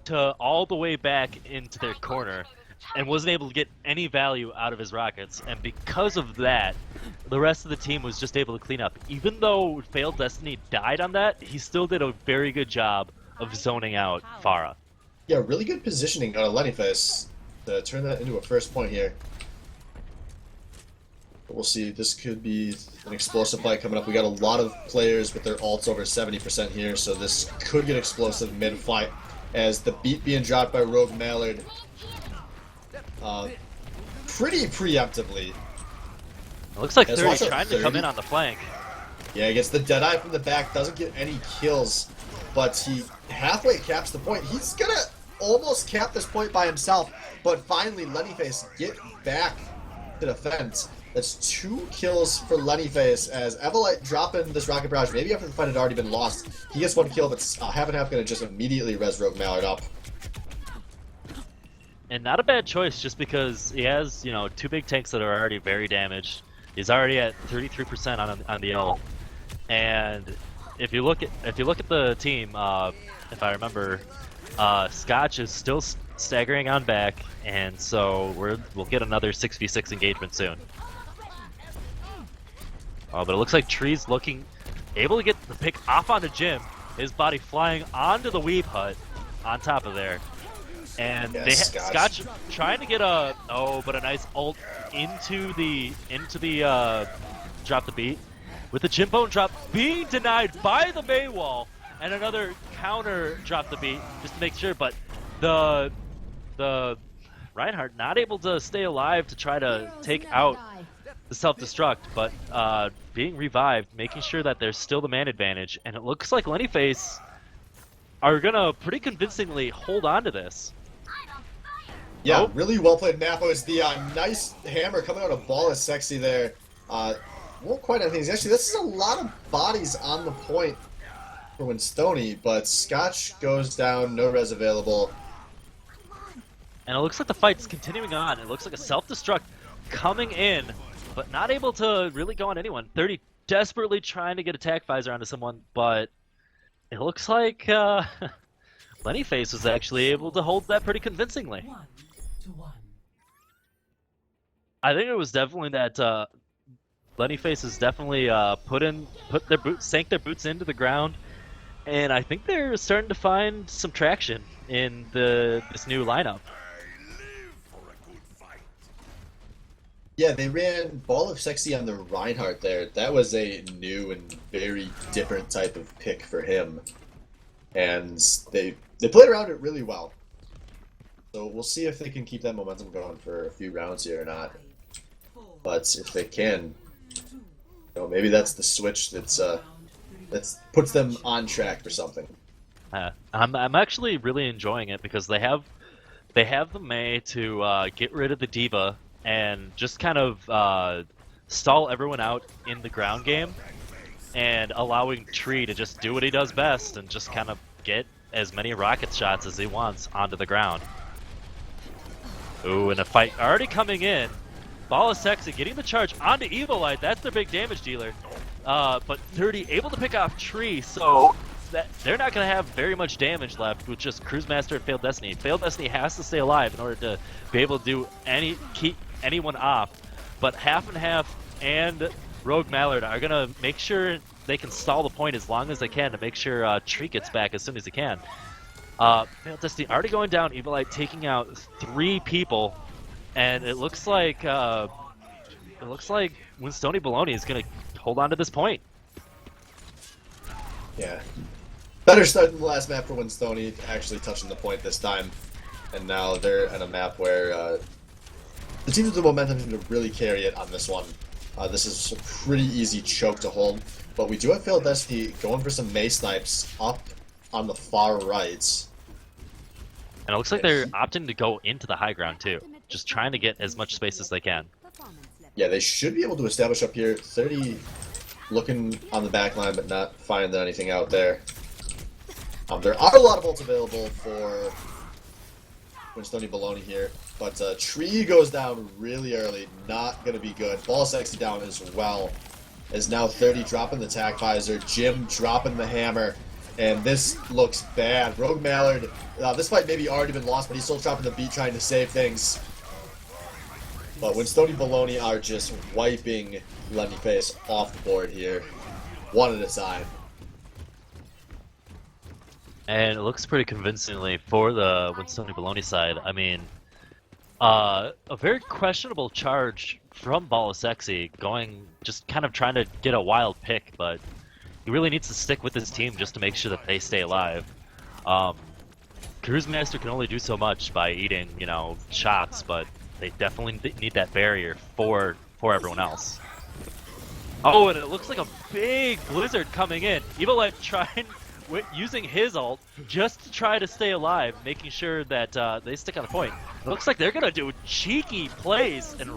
to all the way back into their corner and wasn't able to get any value out of his rockets. And because of that, the rest of the team was just able to clean up. Even though Failed Destiny died on that, he still did a very good job of zoning out Pharah. Yeah, really good positioning on a Lenny Face to turn that into a first point here. But we'll see. This could be an explosive fight coming up. We got a lot of players with their ults over 70% here, so this could get explosive mid-fight as the beat being dropped by Rogue Mallard pretty preemptively. It looks like As 30 also trying to come in on the flank. Yeah, he gets the Deadeye from the back, doesn't get any kills, but he halfway caps the point. He's gonna almost cap this point by himself, but finally Lenny Face get back to defense. That's 2 kills for Lenny Face as Evolite dropping this Rocket Barrage. Maybe after the fight had already been lost. He gets 1 kill, but Half and Half gonna just immediately res Rogue Mallard up. And not a bad choice, just because he has, you know, 2 big tanks that are already very damaged. He's already at 33% on the ult. And if you look at the team, if I remember, Scotch is still staggering on back, and so we'll get another 6v6 engagement soon. But it looks like Tree's able to get the pick off onto Jim, his body flying onto the Weave Hut on top of there. And yes, Scotch trying to get a nice ult into the drop the beat, with the Jim Bone drop being denied by the Bay Wall, and another counter drop the beat just to make sure, but the Reinhardt not able to stay alive to try to take out the self-destruct, but being revived, making sure that there's still the man advantage, and it looks like Lenny Face are gonna pretty convincingly hold on to this. Yeah, Oh. really well played. Napo is the nice hammer coming out of Ball is sexy there. Won't quite anything. Actually, this is a lot of bodies on the point for Winstoni, but Scotch goes down, no res available. And it looks like the fight's continuing on. It looks like a self-destruct coming in, but not able to really go on anyone. 30 desperately trying to get attack visor onto someone, but it looks like Lenny Face was actually able to hold that pretty convincingly. 1-1. I think it was definitely that Lenny Face has definitely sank their boots into the ground, and I think they're starting to find some traction in this new lineup. Yeah, they ran Ball of Sexy on the Reinhardt there. That was a new and very different type of pick for him. And they played around it really well. So we'll see if they can keep that momentum going for a few rounds here or not. But if they can, maybe that's the switch that puts them on track for something. I'm actually really enjoying it because they have the Mei to get rid of the Diva and just kind of stall everyone out in the ground game, and allowing Tree to just do what he does best and just kind of get as many rocket shots as he wants onto the ground. Ooh, and a fight already coming in. Ball is sexy, getting the charge onto Evil Light. That's their big damage dealer. But 30 able to pick off Tree, so that they're not going to have very much damage left with just Cruise Master and Failed Destiny. Failed Destiny has to stay alive in order to be able to keep anyone off. But Half and Half and Rogue Mallard are going to make sure they can stall the point as long as they can to make sure Tree gets back as soon as he can. Failed Destiny already going down. Evil Light taking out 3 people, and it looks like Winstoni Baloney is going to hold on to this point. Yeah. Better start than the last map for Winstoni, actually touching the point this time. And now they're at a map where the team with the momentum seem to really carry it on this one. This is a pretty easy choke to hold. But we do have Failed Destiny going for some Mei snipes up on the far right. And it looks like they're opting to go into the high ground too. Just trying to get as much space as they can. Yeah, they should be able to establish up here. 30 looking on the back line, but not finding anything out there. There are a lot of ults available for Winstoni Baloney here, but Tree goes down really early. Not going to be good. Ball Sexy down as well. As now 30 dropping the attack visor, Jim dropping the hammer, and this looks bad. Rogue Mallard, this fight maybe already been lost, but he's still dropping the beat trying to save things. But Winstoni Baloney are just wiping Lenny Face off the board here, one at a time. And it looks pretty convincingly for the Winstoni Baloney side. I mean, a very questionable charge from Ball of Sexy, just kind of trying to get a wild pick, but he really needs to stick with his team just to make sure that they stay alive. Cruise Master can only do so much by eating, shots, but they definitely need that barrier for everyone else. Oh, and it looks like a big blizzard coming in. Evil Light using his ult just to try to stay alive, making sure that they stick on the point. It looks like they're gonna do cheeky plays, and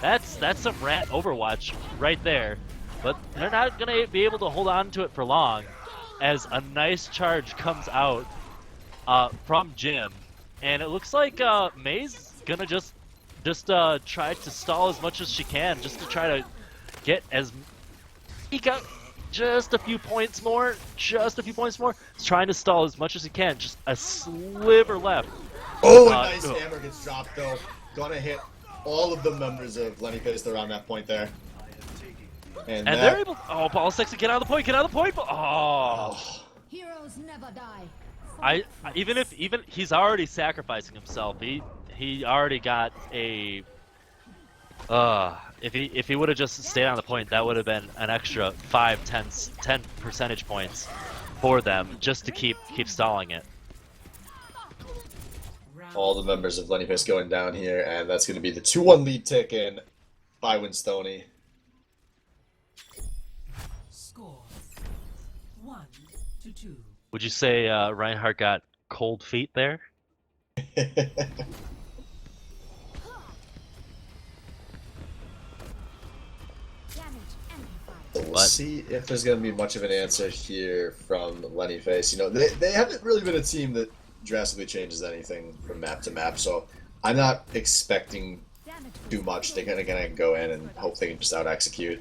that's some rat Overwatch right there. But they're not gonna be able to hold on to it for long, as a nice charge comes out from Jim, and it looks like May's gonna just try to stall as much as she can, just to try to get eke out just a few points more. He's trying to stall as much as he can, just a sliver left. Oh, a nice hammer gets dropped though. Gonna hit all of the members of Lenny Face around that point there. And they're able. Oh, Ball Sexy, get out of the point! Oh. Heroes never die. Even he's already sacrificing himself. He already got a. If he would have just stayed on the point, that would have been an extra 10 percentage points for them just to keep stalling it. all the members of Lenny Face going down here, and that's going to be the 2-1 lead taken by Winstoni. Score 1-2. Would you say Reinhardt got cold feet there? So we'll see if there's going to be much of an answer here from Lenny Face. You know, they haven't really been a team that drastically changes anything from map to map, so I'm not expecting too much. They're going to go in and hope they can just out-execute.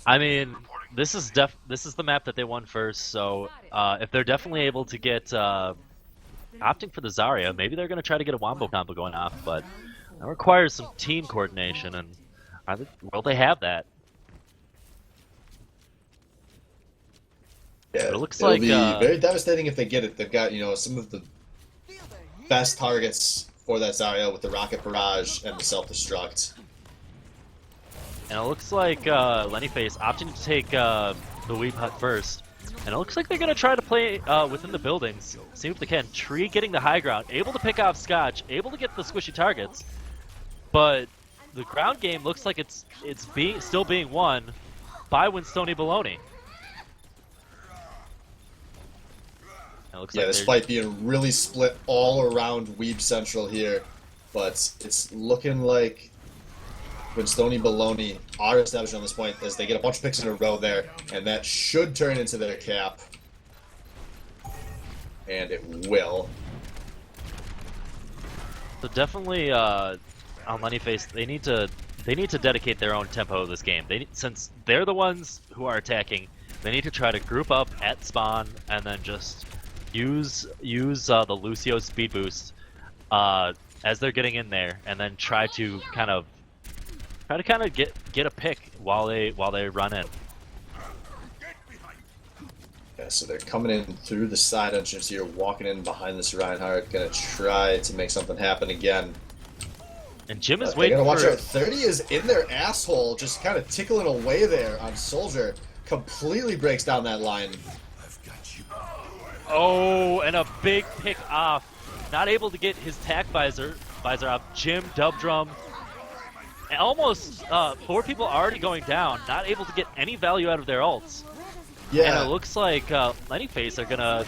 I mean, this is the map that they won first, so if they're definitely able to get opting for the Zarya, maybe they're going to try to get a wombo combo going off, but that requires some team coordination, and will they have that? Yeah, but it looks it'll like be very devastating if they get it. They've got, you know, some of the best targets for that Zarya with the rocket barrage and the self-destruct. and it looks like Lenny Face opting to take the Weep Hut first, and it looks like they're going to try to play within the buildings, see if they can. Tree getting the high ground, able to pick off Scotch, able to get the squishy targets, but the ground game looks like it's still being won by Winstoni Baloney. Yeah, this fight being really split all around Weeb Central here, but it's looking like Winstoni Baloney are established on this point as they get a bunch of picks in a row there, and that should turn into their cap. And it will. So definitely on Lenny Face, they need to dedicate their own tempo to this game. Since they're the ones who are attacking, they need to try to group up at spawn and then just use the Lucio speed boost as they're getting in there, and then try to kind of get a pick while they run in. Yeah, so they're coming in through the side entrance here, walking in behind this Reinhardt, gonna try to make something happen again. And Jim is waiting for... watch out. 30 is in their asshole, just kind of tickling away there on Soldier. Completely breaks down that line. Oh, and a big pick off. Not able to get his tack visor off. Jim, Dub Drum. Almost 4 people already going down. Not able to get any value out of their ults. Yeah. And it looks like Lenny Face are gonna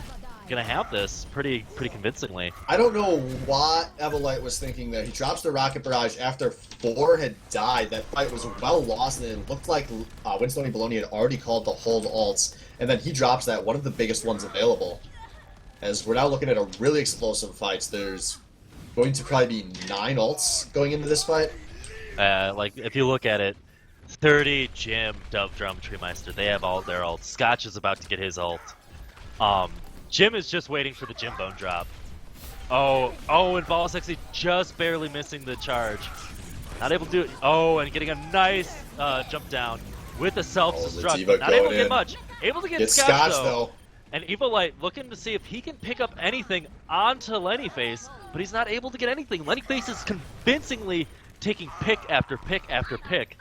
have this pretty convincingly. I don't know what Evolite was thinking there. He drops the rocket barrage after 4 had died. That fight was well lost, and it looked like Winstoni Baloney had already called the hold ults, and then he drops that, one of the biggest ones available. As we're now looking at a really explosive fight. There's going to probably be 9 ults going into this fight. Like if you look at it, 30, Jim, Dub Drum, Treemeister, they have all their ults. Scotch is about to get his ult. Jim is just waiting for the Jim Bone drop. Oh, and Ball Sexy just barely missing the charge. Not able to do it. Oh, and getting a nice jump down with a self-destruct. Not able to get much. Able to get Scotch though. And Evolite looking to see if he can pick up anything onto Lenny Face, but he's not able to get anything. Lenny Face is convincingly taking pick after pick after pick.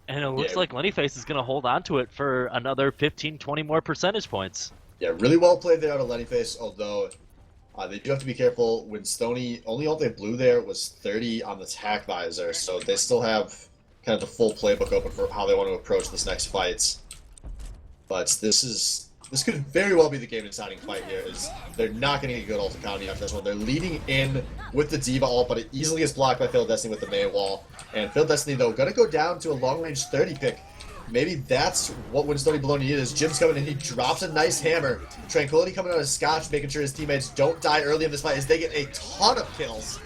And it looks like Lenny Face is going to hold on to it for another 15-20 more percentage points. Yeah, really well played there out of Lenny Face, although they do have to be careful. Winstoni, only ult they blew there was 30 on the tack visor, so they still have kind of the full playbook open for how they want to approach this next fight. But this could very well be the game deciding fight here, is they're not going to get a good ult economy after this one. They're leading in with the Diva ult, but it easily gets blocked by Failed Destiny with the May wall. And Failed Destiny, though, going to go down to a long-range 30 pick. Maybe that's what Winstoni Baloney is. Jim's coming in, he drops a nice hammer. Tranquility coming out of Scotch, making sure his teammates don't die early in this fight as they get a ton of kills.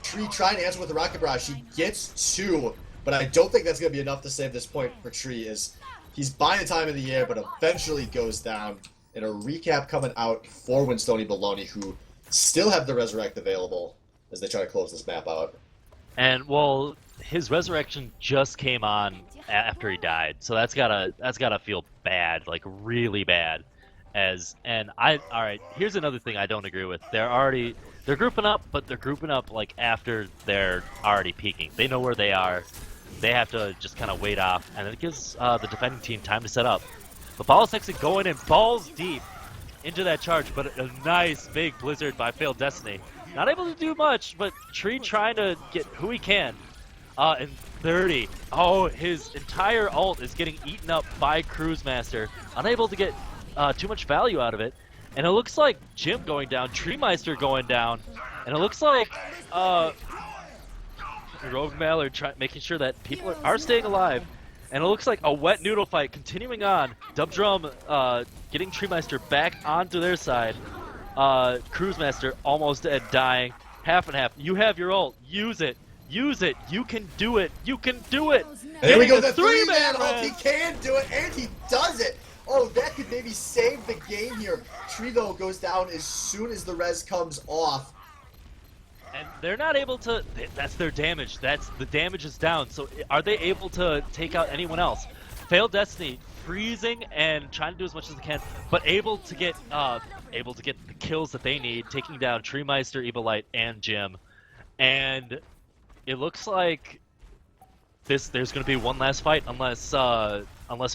Tree trying to answer with the Rocket Barrage. He gets 2, but I don't think that's going to be enough to save this point for Tree, as he's buying time in the air, but eventually goes down. And a recap coming out for Winstoni Baloney, who still have the Resurrect available as they try to close this map out. And well, his resurrection just came on after he died, so that's gotta feel bad, like really bad. Alright, here's another thing I don't agree with. They're grouping up, but they're grouping up like after they're already peaking. They know where they are. They have to just kind of wait off, and it gives the defending team time to set up. But Ball Sexy going in balls deep. into that charge, but a nice big blizzard by Failed Destiny. Not able to do much, but Tree trying to get who he can. And 30. Oh, his entire ult is getting eaten up by Cruise Master. Unable to get too much value out of it. And it looks like Jim going down, Treemeister going down, and it looks like Rogue Mallard making sure that people are staying alive. And it looks like a wet noodle fight continuing on. Dub Drum getting Treemeister back onto their side. Cruise Master almost dead, dying. Half and half. You have your ult. Use it. Use it. You can do it. You can do it. And here we go, Getting the a three-man three-man ult. He res. can do it, and he does it. Oh, that could maybe save the game here. Tree, though, goes down as soon as the res comes off. And they're not able to. That's their damage. The damage is down. So are they able to take out anyone else? Failed Destiny freezing and trying to do as much as they can, but able to get the kills that they need, taking down Treemeister, Evilite, and Jim. And it looks like there's going to be one last fight unless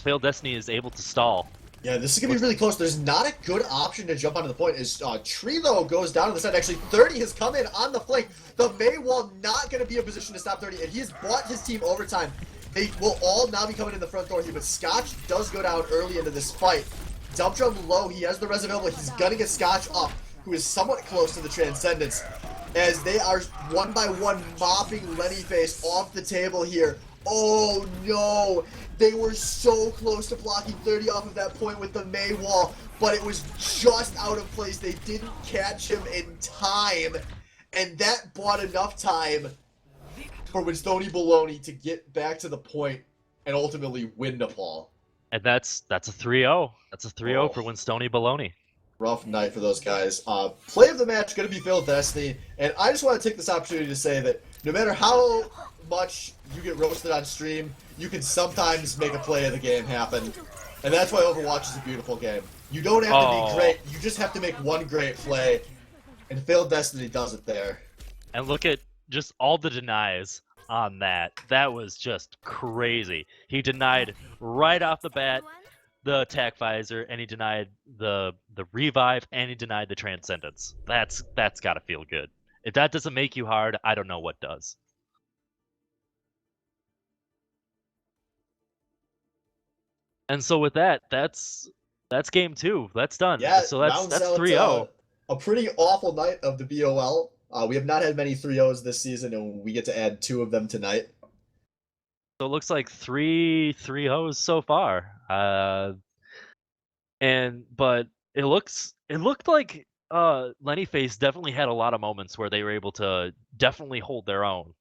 Failed Destiny is able to stall. Yeah, this is going to be really close. There's not a good option to jump onto the point as Tree, though, goes down to the side. Actually, 30 has come in on the flank. The May Wall not going to be in position to stop 30, and he has bought his team overtime. They will all now be coming in the front door here, but Scotch does go down early into this fight. Dump Drum low, he has the res available. He's going to get Scotch up, who is somewhat close to the Transcendence, as they are one by one mopping Lenny face off the table here. Oh no! They were so close to blocking 30 off of that point with the May Wall, but it was just out of place. They didn't catch him in time, and that bought enough time for Winstoni Baloney to get back to the point and ultimately win Nepal. And that's a 3-0. That's a 3-0 Oh. for Winstoni Baloney. Rough night for those guys. Play of the match going to be Failed Destiny, and I just want to take this opportunity to say that no matter how much you get roasted on stream, you can sometimes make a play of the game happen, and that's why Overwatch is a beautiful game. You don't have to be great, you just have to make one great play, and Failed Destiny does it there. And look at just all the denies on that. That was just crazy. He denied right off the bat the attack visor, and he denied the revive, and he denied the transcendence. That's got to feel good. If that doesn't make you hard, I don't know what does. And so with that, that's game 2. That's done. Yeah, So that's rounds out, 3-0. a pretty awful night of the BOL. We have not had many 3-0s this season, and we get to add 2 of them tonight. So it looks like 3 3-0s so far. But it looked like Lenny Face definitely had a lot of moments where they were able to definitely hold their own.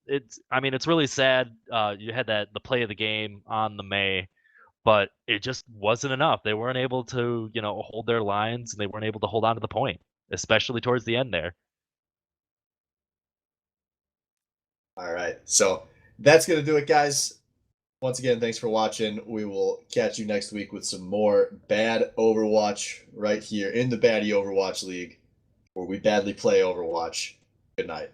It's really sad. You had the play of the game on the May, but it just wasn't enough. They weren't able to, hold their lines, and they weren't able to hold on to the point, especially towards the end there. All right, so that's going to do it, guys. Once again, thanks for watching. We will catch you next week with some more bad Overwatch right here in the Baddie Overwatch League, where we badly play Overwatch. Good night.